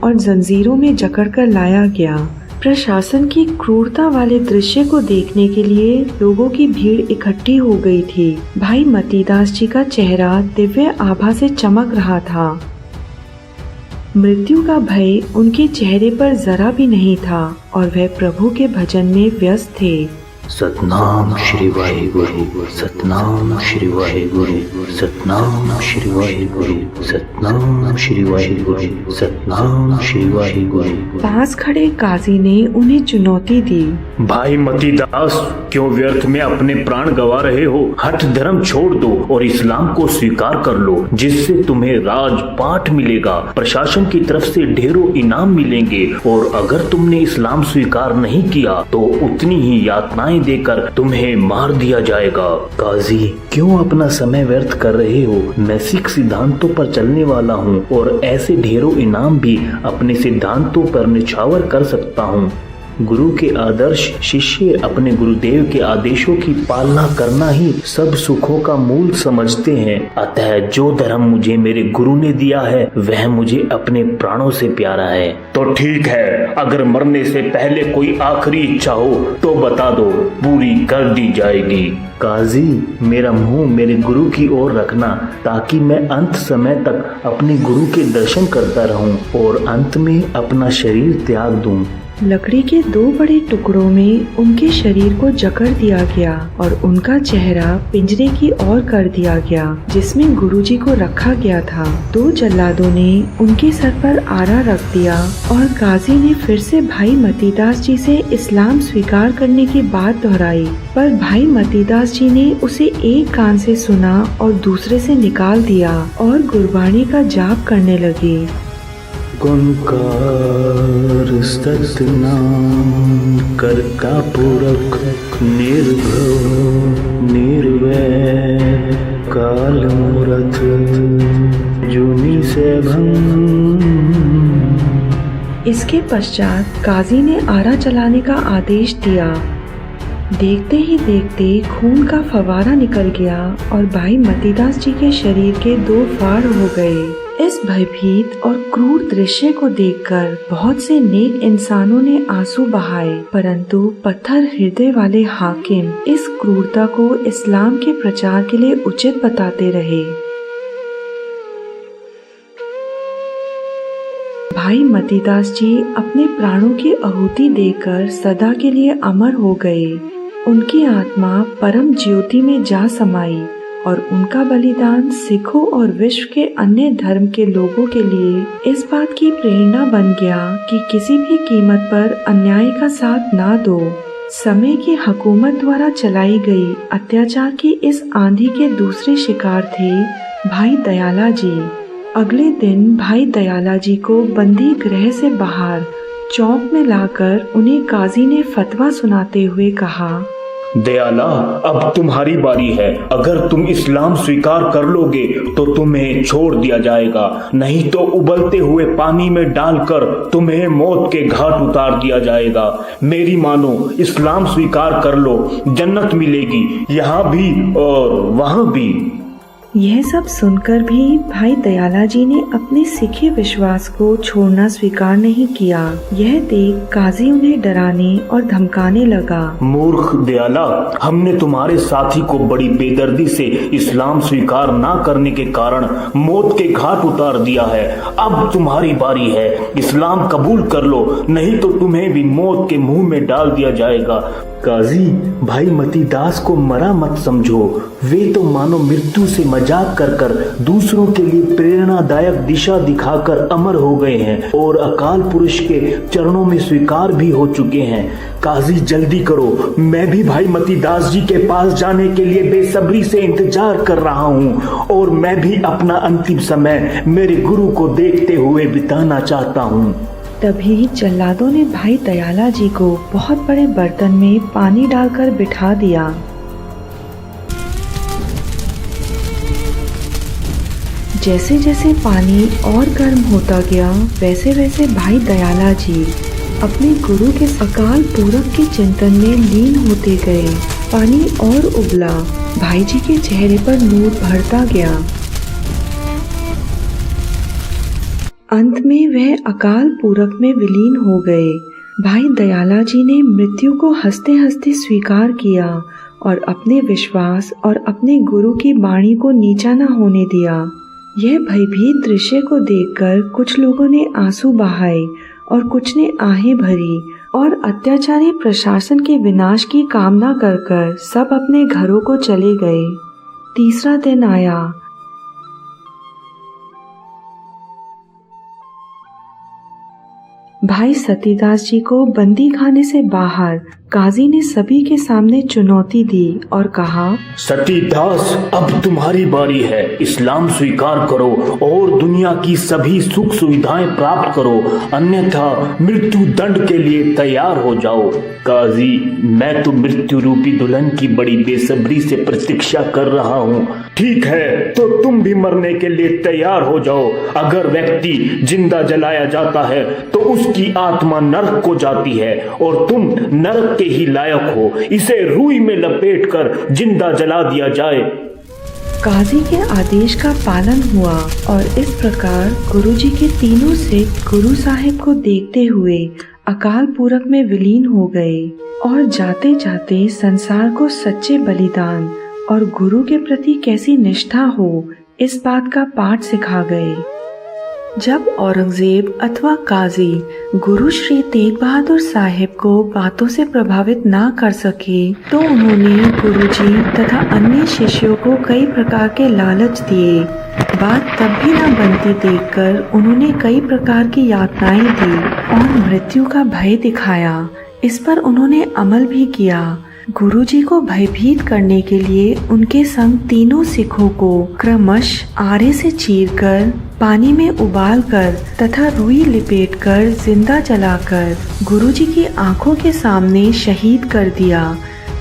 और जंजीरों में जकड़कर लाया गया। प्रशासन की क्रूरता वाले दृश्य को देखने के लिए लोगों की भीड़ इकट्ठी हो गई थी। भाई मतीदास जी का चेहरा दिव्य आभा से चमक रहा था। मृत्यु का भय उनके चेहरे पर जरा भी नहीं था और वह प्रभु के भजन में व्यस्त थे। सतनाम श्री वाहेगुरु, सतनाम श्री वाहेगुरु, सतनाम श्री वाहेगुरु, सतनाम श्री वाहेगुरु, सतनाम श्री वाहेगुरु। पास खड़े काजी ने उन्हें चुनौती दी, भाई मतीदास, क्यों व्यर्थ में अपने प्राण गंवा रहे हो? हठ धर्म छोड़ दो और इस्लाम को स्वीकार कर लो, जिससे तुम्हें राजपाट मिलेगा, प्रशासन की तरफ से ढेरों इनाम मिलेंगे और अगर तुमने इस्लाम स्वीकार नहीं किया तो उतनी ही यातनाएं देकर तुम्हें मार दिया जाएगा। काजी, क्यों अपना समय व्यर्थ कर रहे हो? मैं सिख सिद्धांतों पर चलने वाला हूँ और ऐसे ढेरों इनाम भी अपने सिद्धांतों पर निछावर कर सकता हूँ। गुरु के आदर्श शिष्य अपने गुरुदेव के आदेशों की पालना करना ही सब सुखों का मूल समझते हैं। अतः जो धर्म मुझे मेरे गुरु ने दिया है वह मुझे अपने प्राणों से प्यारा है। तो ठीक है, अगर मरने से पहले कोई आखिरी इच्छा हो तो बता दो, पूरी कर दी जाएगी। काजी, मेरा मुंह मेरे गुरु की ओर रखना ताकि मैं अंत समय तक अपने गुरु के दर्शन करता रहूं और अंत में अपना शरीर त्याग दूं। लकड़ी के 2 बड़े टुकड़ों में उनके शरीर को जकड़ दिया गया और उनका चेहरा पिंजरे की ओर कर दिया गया जिसमें गुरुजी को रखा गया था। 2 जल्लादों ने उनके सर पर आरा रख दिया और काजी ने फिर से भाई मतीदास जी से इस्लाम स्वीकार करने की बात दोहराई, पर भाई मतीदास जी ने उसे एक कान से सुना और दूसरे से निकाल दिया और गुरबाणी का जाप करने लगे। ओंकार सतनाम कर्ता पुरख निर्भव निर्वैर काल मूरत जुनि से भंग। इसके पश्चात काजी ने आरा चलाने का आदेश दिया। देखते ही देखते खून का फवारा निकल गया और भाई मतीदास जी के शरीर के 2 फाड़ हो गए। इस भयभीत और क्रूर दृश्य को देखकर बहुत से नेक इंसानों ने आंसू बहाए, परंतु पत्थर हृदय वाले हाकिम इस क्रूरता को इस्लाम के प्रचार के लिए उचित बताते रहे। भाई मतीदास जी अपने प्राणों की आहुति देकर सदा के लिए अमर हो गए। उनकी आत्मा परम ज्योति में जा समाई और उनका बलिदान सिखों और विश्व के अन्य धर्म के लोगों के लिए इस बात की प्रेरणा बन गया कि किसी भी कीमत पर अन्याय का साथ ना दो। समय की हुकूमत द्वारा चलाई गई अत्याचार की इस आंधी के दूसरे शिकार थे भाई दयाला जी। अगले दिन भाई दयाला जी को बंदी गृह से बाहर चौक में लाकर उन्हें काजी ने फतवा सुनाते हुए कहा, दयाला, अब तुम्हारी बारी है। अगर तुम इस्लाम स्वीकार कर लोगे तो तुम्हें छोड़ दिया जाएगा, नहीं तो उबलते हुए पानी में डालकर तुम्हें मौत के घाट उतार दिया जाएगा। मेरी मानो, इस्लाम स्वीकार कर लो, जन्नत मिलेगी यहाँ भी और वहाँ भी। यह सब सुनकर भी भाई दयाला जी ने अपने सिखी विश्वास को छोड़ना स्वीकार नहीं किया। यह देख काजी उन्हें डराने और धमकाने लगा। मूर्ख दयाला, हमने तुम्हारे साथी को बड़ी बेदर्दी से इस्लाम स्वीकार ना करने के कारण मौत के घाट उतार दिया है। अब तुम्हारी बारी है, इस्लाम कबूल कर लो, नहीं तो तुम्हें भी मौत के मुंह में डाल दिया जाएगा। काजी, भाई मतीदास को मरा मत समझो, वे तो मानो मृत्यु से मजाक कर कर दूसरों के लिए प्रेरणादायक दिशा दिखाकर अमर हो गए हैं और अकाल पुरुष के चरणों में स्वीकार भी हो चुके हैं। काजी जल्दी करो, मैं भी भाई मतीदास जी के पास जाने के लिए बेसब्री से इंतजार कर रहा हूँ और मैं भी अपना अंतिम समय मेरे गुरु को देखते हुए बिताना चाहता हूँ। तभी जल्लादों ने भाई दयाला जी को बहुत बड़े बर्तन में पानी डालकर बिठा दिया। जैसे जैसे पानी और गर्म होता गया वैसे वैसे भाई दयाला जी अपने गुरु के अकाल पूरब के चिंतन में लीन होते गए। पानी और उबला, भाई जी के चेहरे पर नूर भरता गया। अंत में वह अकाल पूरब में विलीन हो गए। भाई दयाला जी ने मृत्यु को हंसते हंसते स्वीकार किया और अपने विश्वास और अपने गुरु की वाणी को नीचा न होने दिया। यह भयभीत दृश्य को देखकर कुछ लोगों ने आंसू बहाए और कुछ ने आहें भरी और अत्याचारी प्रशासन के विनाश की कामना कर कर सब अपने घरों को चले गए। तीसरा दिन आया। भाई सतीदास जी को बंदी खाने से बाहर काजी ने सभी के सामने चुनौती दी और कहा, सतीदास, अब तुम्हारी बारी है। इस्लाम स्वीकार करो और दुनिया की सभी सुख सुविधाएं प्राप्त करो, अन्यथा मृत्यु दंड के लिए तैयार हो जाओ। काजी, मैं तो मृत्यु रूपी दुल्हन की बड़ी बेसब्री से प्रतीक्षा कर रहा हूँ। ठीक है, तो तुम भी मरने के लिए तैयार हो जाओ। अगर व्यक्ति जिंदा जलाया जाता है तो उसकी आत्मा नरक को जाती है और तुम नरक के ही लायक हो। इसे रुई में लपेटकर जिंदा जला दिया जाए। काजी के आदेश का पालन हुआ और इस प्रकार गुरुजी के तीनों सिख गुरु साहिब को देखते हुए अकाल पूरब में विलीन हो गए और जाते जाते संसार को सच्चे बलिदान और गुरु के प्रति कैसी निष्ठा हो इस बात का पाठ सिखा गए। जब औरंगजेब अथवा काजी गुरु श्री तेग बहादुर साहिब को बातों से प्रभावित ना कर सके तो उन्होंने गुरुजी तथा अन्य शिष्यों को कई प्रकार के लालच दिए। बात तब भी न बनती देखकर उन्होंने कई प्रकार की यातनाएं दी और मृत्यु का भय दिखाया। इस पर उन्होंने अमल भी किया। गुरुजी को भयभीत करने के लिए उनके संग तीनों सिखों को क्रमश आरे से चीरकर, पानी में उबालकर तथा रुई लिपेटकर जिंदा जलाकर गुरुजी की आंखों के सामने शहीद कर दिया।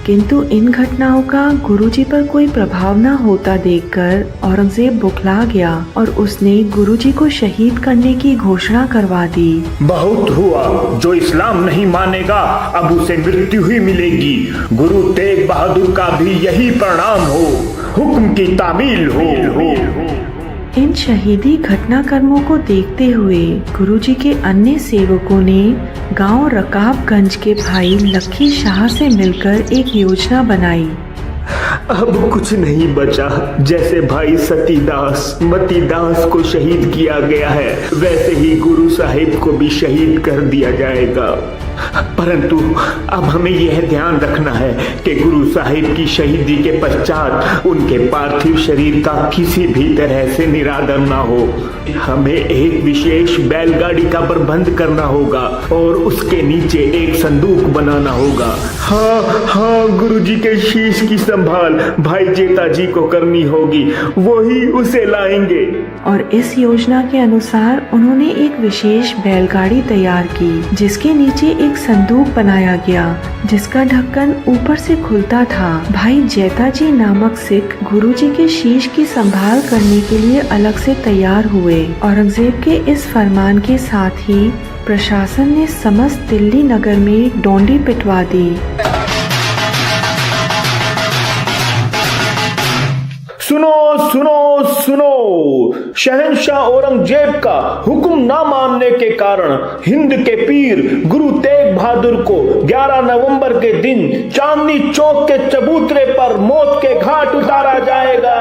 किंतु इन घटनाओं का गुरुजी पर कोई प्रभाव न होता देखकर औरंगजेब बुखला गया और उसने गुरुजी को शहीद करने की घोषणा करवा दी। बहुत हुआ, जो इस्लाम नहीं मानेगा अब उसे मृत्यु ही मिलेगी। गुरु तेग बहादुर का भी यही परिणाम हो, हुक्म की तामील हो। इन शहीदी घटनाक्रमों को देखते हुए गुरुजी के अन्य सेवकों ने गांव रकाबगंज के भाई लखी शाह से मिलकर एक योजना बनाई। अब कुछ नहीं बचा। जैसे भाई सतीदास मतीदास को शहीद किया गया है वैसे ही गुरु साहिब को भी शहीद कर दिया जाएगा। परंतु अब हमें यह ध्यान रखना है कि गुरु साहिब की शहीदी के पश्चात उनके पार्थिव शरीर का किसी भी तरह से निरादर ना हो। हमें एक विशेष बैलगाड़ी का प्रबंध करना होगा और उसके नीचे एक संदूक बनाना होगा। हाँ, गुरुजी के शीश की संभाल भाई जेता जी को करनी होगी, वही उसे लाएंगे। और इस योजना के अनुसार उन्होंने एक विशेष बैलगाड़ी तैयार की जिसके नीचे एक संदूक बनाया गया जिसका ढक्कन ऊपर से खुलता था। भाई जेता जी नामक सिख गुरुजी के शीश की संभाल करने के लिए अलग से तैयार हुए। औरंगजेब के इस फरमान के साथ ही प्रशासन ने समस्त दिल्ली नगर में डोंडी पिटवा दी। सुनो सुनो सुनो, शहंशाह औरंगजेब का हुक्म ना मानने के कारण हिंद के पीर गुरु तेग बहादुर को 11 नवंबर के दिन चांदनी चौक के चबूतरे पर मौत के घाट उतारा जाएगा।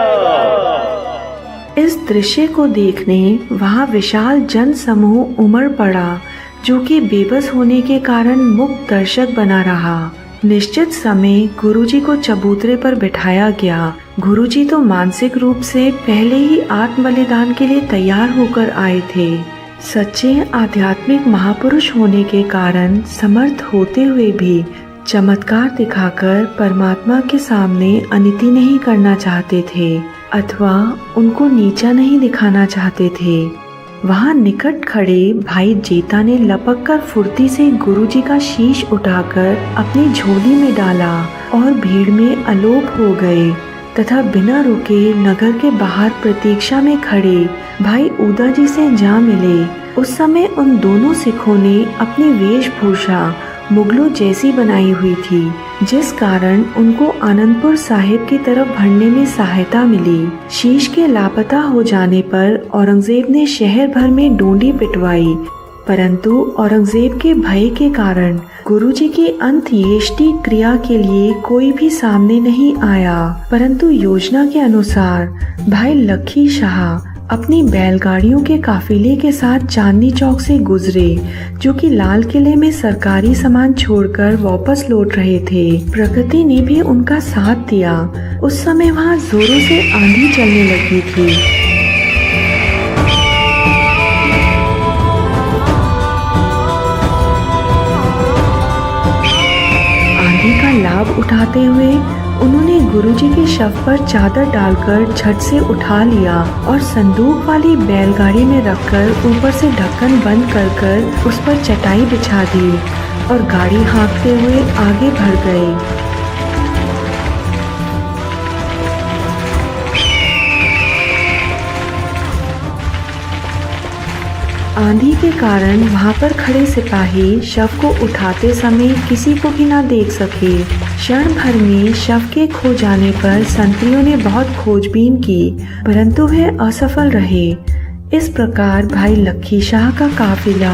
इस दृश्य को देखने वहाँ विशाल जन समूह उमड़ पड़ा जो कि बेबस होने के कारण मुक्त दर्शक बना रहा। निश्चित समय गुरुजी को चबूतरे पर बिठाया गया। गुरुजी तो मानसिक रूप से पहले ही आत्म बलिदान के लिए तैयार होकर आए थे। सच्चे आध्यात्मिक महापुरुष होने के कारण समर्थ होते हुए भी चमत्कार दिखाकर परमात्मा के सामने अनिति नहीं करना चाहते थे अथवा उनको नीचा नहीं दिखाना चाहते थे। वहाँ निकट खड़े भाई जेता ने लपक कर फुर्ती से गुरुजी का शीश उठाकर अपनी झोली में डाला और भीड़ में अलोप हो गए तथा बिना रुके नगर के बाहर प्रतीक्षा में खड़े भाई ऊदा जी से जा मिले। उस समय उन दोनों सिखों ने अपनी वेशभूषा मुगलों जैसी बनाई हुई थी, जिस कारण उनको आनंदपुर साहिब की तरफ बढ़ने में सहायता मिली। शीश के लापता हो जाने पर औरंगजेब ने शहर भर में डोंडी पिटवाई, परंतु औरंगजेब के भय के कारण गुरुजी की अंत्येष्टि क्रिया के लिए कोई भी सामने नहीं आया। परंतु योजना के अनुसार भाई लखी शाह अपनी बैलगाड़ियों के काफिले के साथ चांदनी चौक से गुजरे, जो कि लाल किले में सरकारी सामान छोड़कर वापस लौट रहे थे। प्रकृति ने भी उनका साथ दिया। उस समय वहाँ जोरों से आंधी चलने लगी थी। आंधी का लाभ उठाते हुए उन्होंने गुरुजी के शव पर चादर डालकर झट से उठा लिया और संदूक वाली बैलगाड़ी में रखकर ऊपर से ढक्कन बंद कर उस पर चटाई बिछा दी और गाड़ी हाँकते हुए आगे बढ़ गए। आंधी के कारण वहां पर खड़े सिपाही शव को उठाते समय किसी को भी ना देख सके। क्षण भर में शव के खो जाने पर संतरियों ने बहुत खोजबीन की, परंतु वह असफल रहे। इस प्रकार भाई लखी शाह का काफिला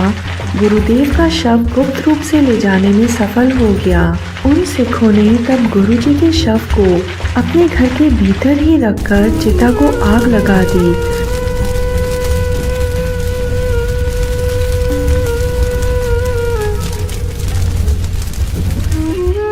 गुरुदेव का शव गुप्त रूप से ले जाने में सफल हो गया। उन सिखों ने तब गुरुजी के शव को अपने घर के भीतर ही रखकर चिता को आग लगा दी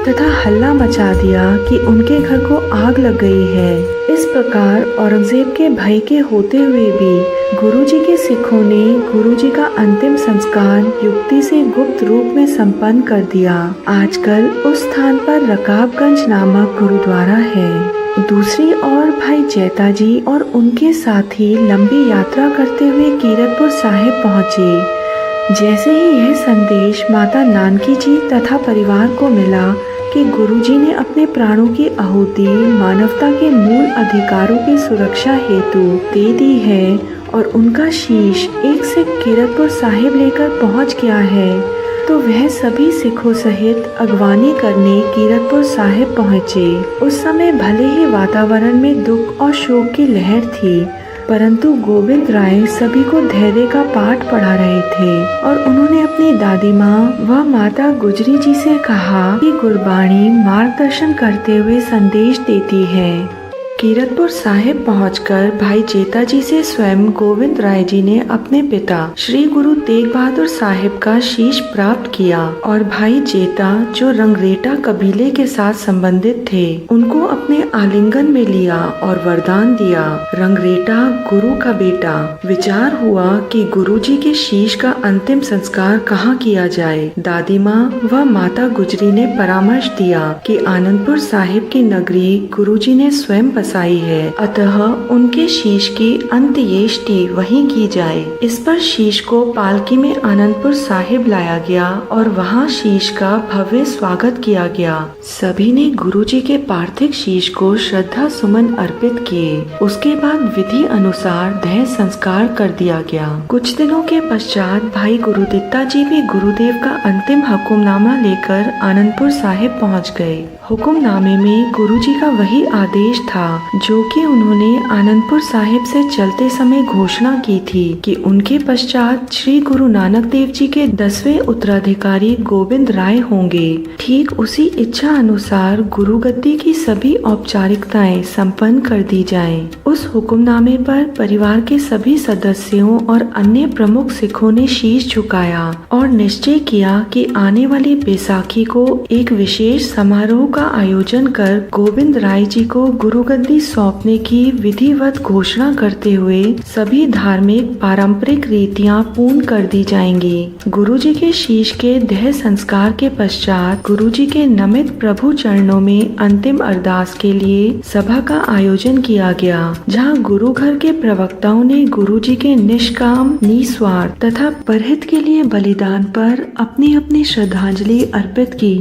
तथा हल्ला मचा दिया कि उनके घर को आग लग गई है। इस प्रकार औरंगजेब के भय के होते हुए भी गुरुजी के सिखों ने गुरुजी का अंतिम संस्कार युक्ति से गुप्त रूप में संपन्न कर दिया। आजकल उस स्थान पर रकाबगंज नामक गुरुद्वारा है। दूसरी ओर भाई जेता जी और उनके साथी लंबी यात्रा करते हुए कीरतपुर साहिब पहुँचे। जैसे ही यह संदेश माता नानकी जी तथा परिवार को मिला कि गुरुजी ने अपने प्राणों की आहुति मानवता के मूल अधिकारों की सुरक्षा हेतु दे दी है और उनका शीश एक सिख कीरतपुर साहिब लेकर पहुंच गया है, तो वह सभी सिखों सहित अगवानी करने कीरतपुर साहिब पहुँचे। उस समय भले ही वातावरण में दुख और शोक की लहर थी, परंतु गोविंद राय सभी को धैर्य का पाठ पढ़ा रहे थे और उन्होंने अपनी दादी माँ व माता गुजरी जी से कहा कि गुरबाणी मार्गदर्शन करते हुए संदेश देती है। कीरतपुर साहिब पहुंचकर भाई जेता जी से स्वयं गोविंद राय जी ने अपने पिता श्री गुरु तेग बहादुर साहिब का शीश प्राप्त किया और भाई जेता, जो रंगरेटा कबीले के साथ संबंधित थे, उनको अपने आलिंगन में लिया और वरदान दिया। रंगरेटा गुरु का बेटा। विचार हुआ कि गुरुजी के शीश का अंतिम संस्कार कहाँ किया जाए। दादी माँ व माता गुजरी ने परामर्श दिया कि आनंदपुर साहिब की नगरी गुरुजी ने स्वयं बसाई है, अतः उनके शीश की अंत्येष्टि वहीं की जाए। इस पर शीश को पालकी में आनंदपुर साहिब लाया गया और वहाँ शीश का भव्य स्वागत किया गया। सभी ने गुरुजी के पार्थिव शीश को श्रद्धा सुमन अर्पित किए। उसके बाद विधि अनुसार देह संस्कार कर दिया गया। कुछ दिनों के पश्चात भाई गुरुदित्ता जी भी गुरुदेव का अंतिम हुक्मनामा लेकर आनंदपुर साहिब पहुँच गए। हुक्मनामे में गुरुजी का वही आदेश था जो कि उन्होंने आनंदपुर साहिब से चलते समय घोषणा की थी कि उनके पश्चात श्री गुरु नानक देव जी के 10वें उत्तराधिकारी गोविंद राय होंगे। ठीक उसी इच्छा अनुसार गुरु गद्दी की सभी औपचारिकताएं संपन्न कर दी जाएं। उस हुक्मनामे पर परिवार के सभी सदस्यों और अन्य प्रमुख सिखों ने शीश झुकाया और निश्चय किया कि आने वाली बैसाखी को एक विशेष समारोह का का आयोजन कर गोविंद राय जी को गुरुगद्दी सौंपने की विधिवत घोषणा करते हुए सभी धार्मिक पारंपरिक रीतियां पूर्ण कर दी जाएंगी। गुरुजी के शीश के देह संस्कार के पश्चात गुरुजी के नमित प्रभु चरणों में अंतिम अरदास के लिए सभा का आयोजन किया गया, जहां गुरु घर के प्रवक्ताओं ने गुरुजी के निष्काम, निस्वार्थ तथा परहित के लिए बलिदान पर अपनी अपनी श्रद्धांजलि अर्पित की।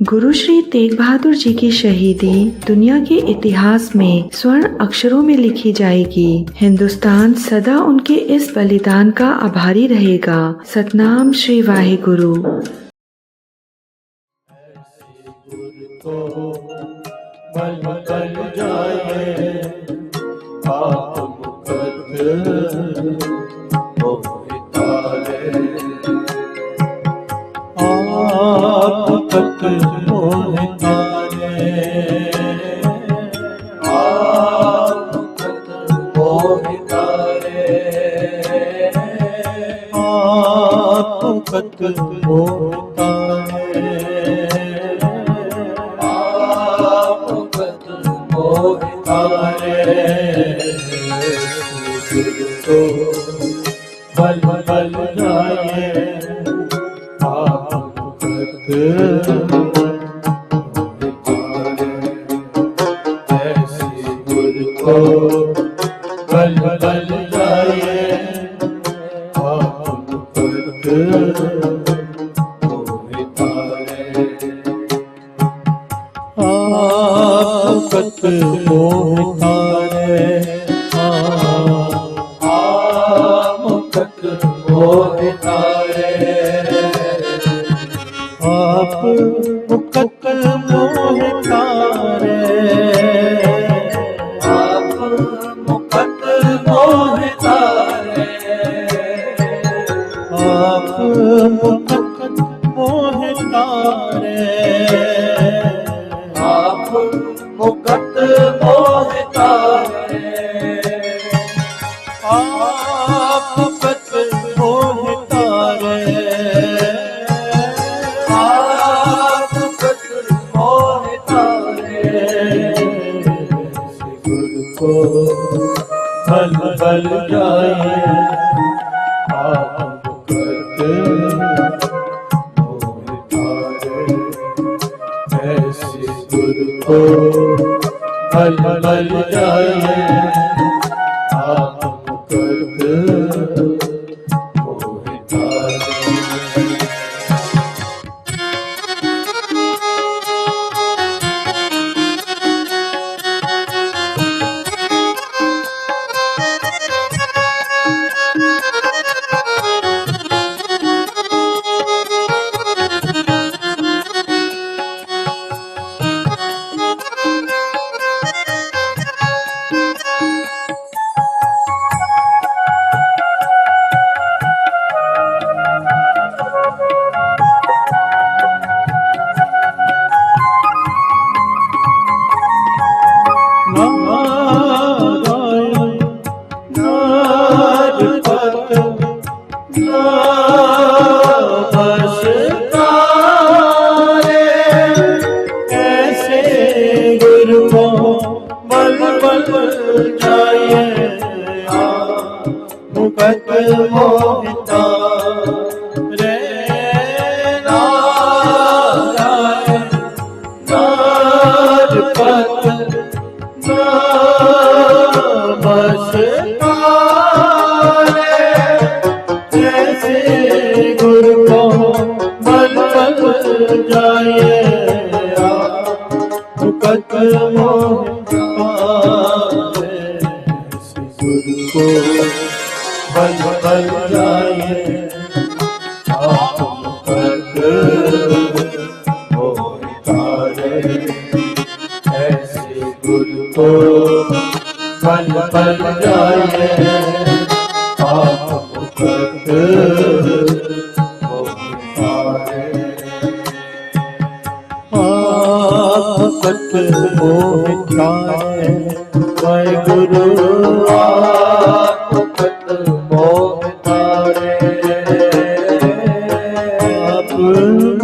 गुरु श्री तेग बहादुर जी की शहीदी दुनिया के इतिहास में स्वर्ण अक्षरों में लिखी जाएगी। हिंदुस्तान सदा उनके इस बलिदान का आभारी रहेगा। सतनाम श्री वाहिगुरु।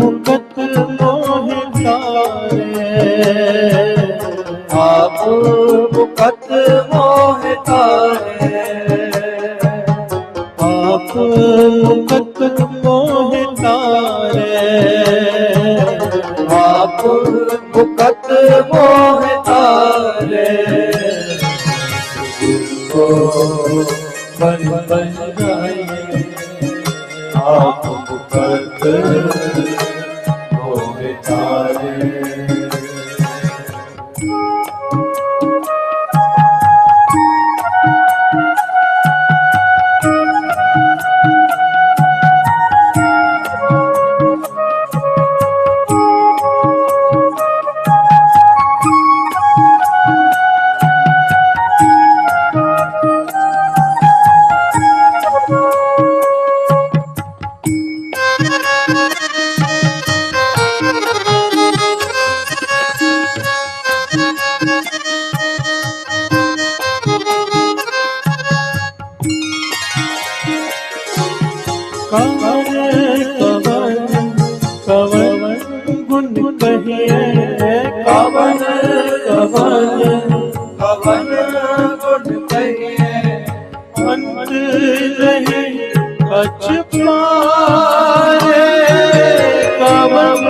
मुकत मोह तारे मोहता है, आप मुकत मोहता है, आप मुकत मोहता है, बन बन जाइए आप मुकत मोहता है। गुण कहिए कवन कवन गुण कहिए, अंत नहीं कछ पारे, कवन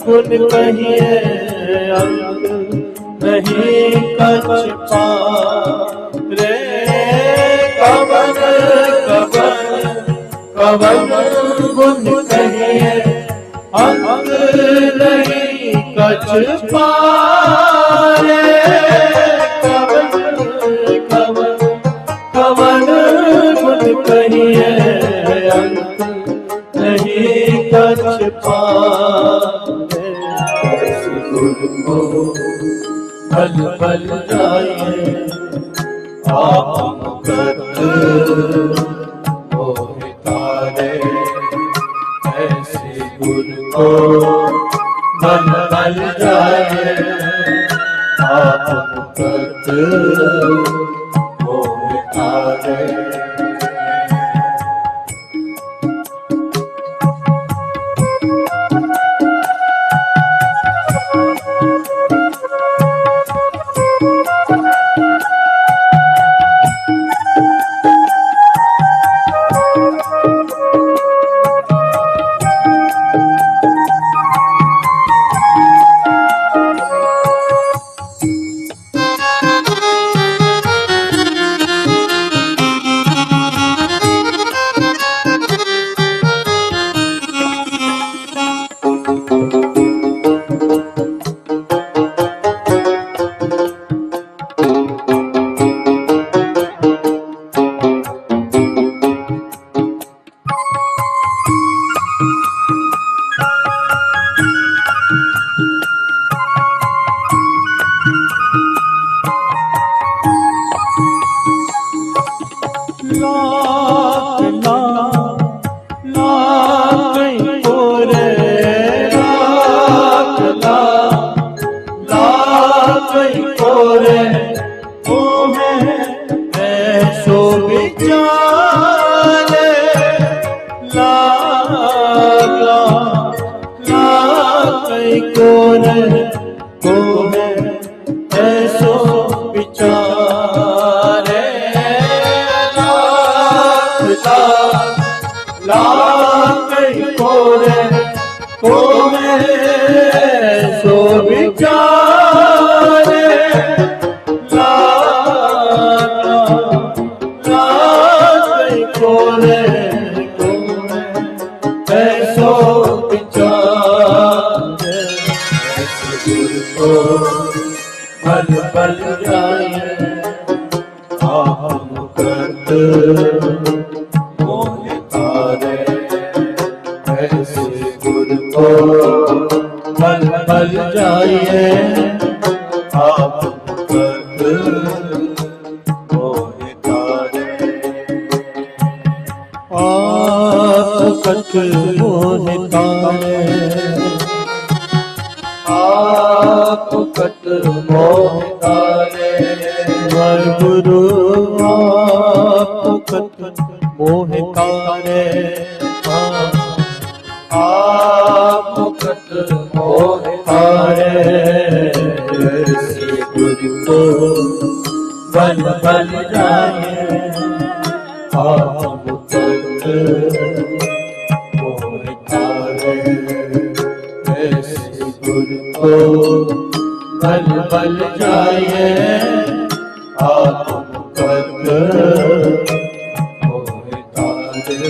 गुण कहिए, अंत नहीं कछ पारे, कवन गुण कहिए, अंत नहीं कछ पारे, कवन गुण कहिए, अंत नहीं कछ पारे। ऐसे गुण को बल बल जाइए आप मुकत मोहिता रे, ऐसे गुण को बल बल जाइए आप मुकत मोहिता रे। आप मुकत मोहिता रे। को बल बल जाए आप मुकद्द मोह तारे ऐसे गुरु को बल बल जाए आप मुकद्द मोह तारे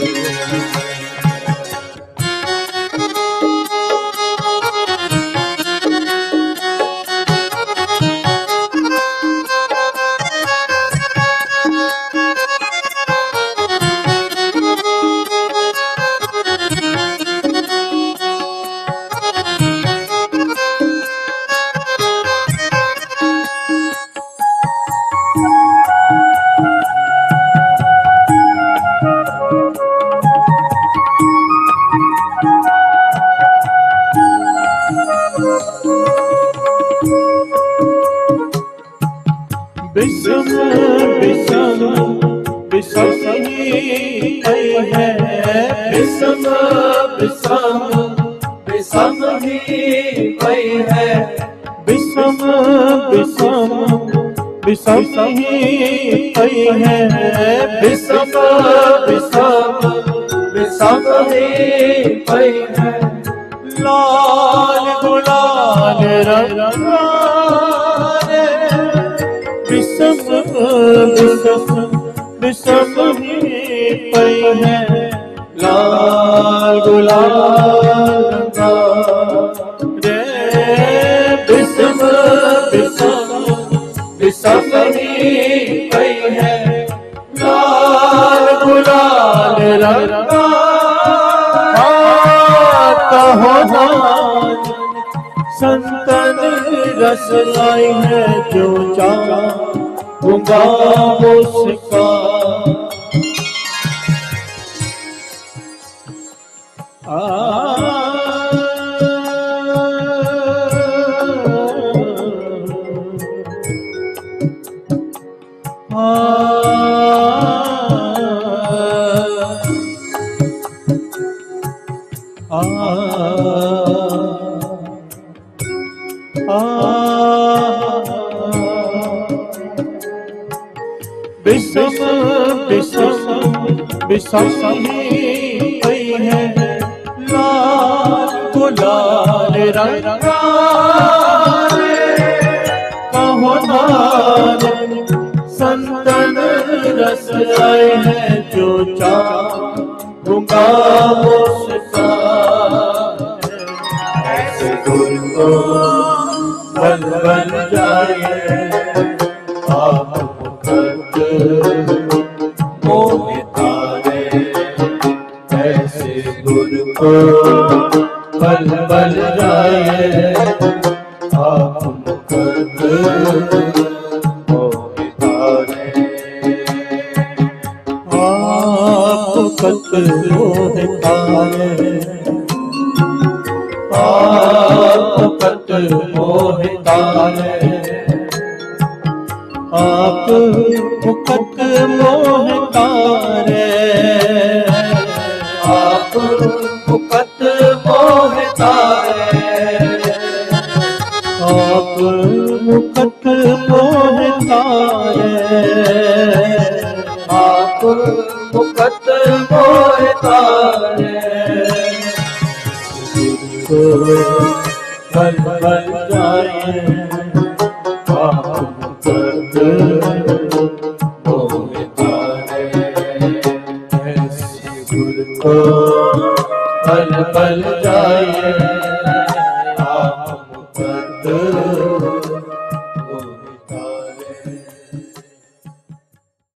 बिसम बिसम बिसमी पई है बिसम बिसम बिसम ही पई है बिसम बिसम बिसमी पई है बिसम बिसम बिसम ही पई है लाल गुलाल रंगा बिसम बिसम बिसमी पई है लाल गुलाल रंगा रे बिसम बिसम बिसम ही पई है लाल गुलाल रंगा कहो नाथ संतन रस लाई है जो चाहूंगा उसका बिसम बिसम बिसमी पई है लाल गुलाल रंगा कहो नाथ संतन रस आए हैं जो चाहूंगा उसका ऐसे गुरु को बल बल जाए आप मुकद्द मोह तारे ऐसे गुरु को बल बल जाए आप मुकद्द मोह तारे आप कत मोह तारे आप कत मोह तारे आप मुकत मोह तारे आप मुकत मोह तारे आप मुकत मोह तारे आप मुकत मोह तारे बल बल जाए आप मुकद्द मोह तारे ऐसे गुरु को बल बल जाए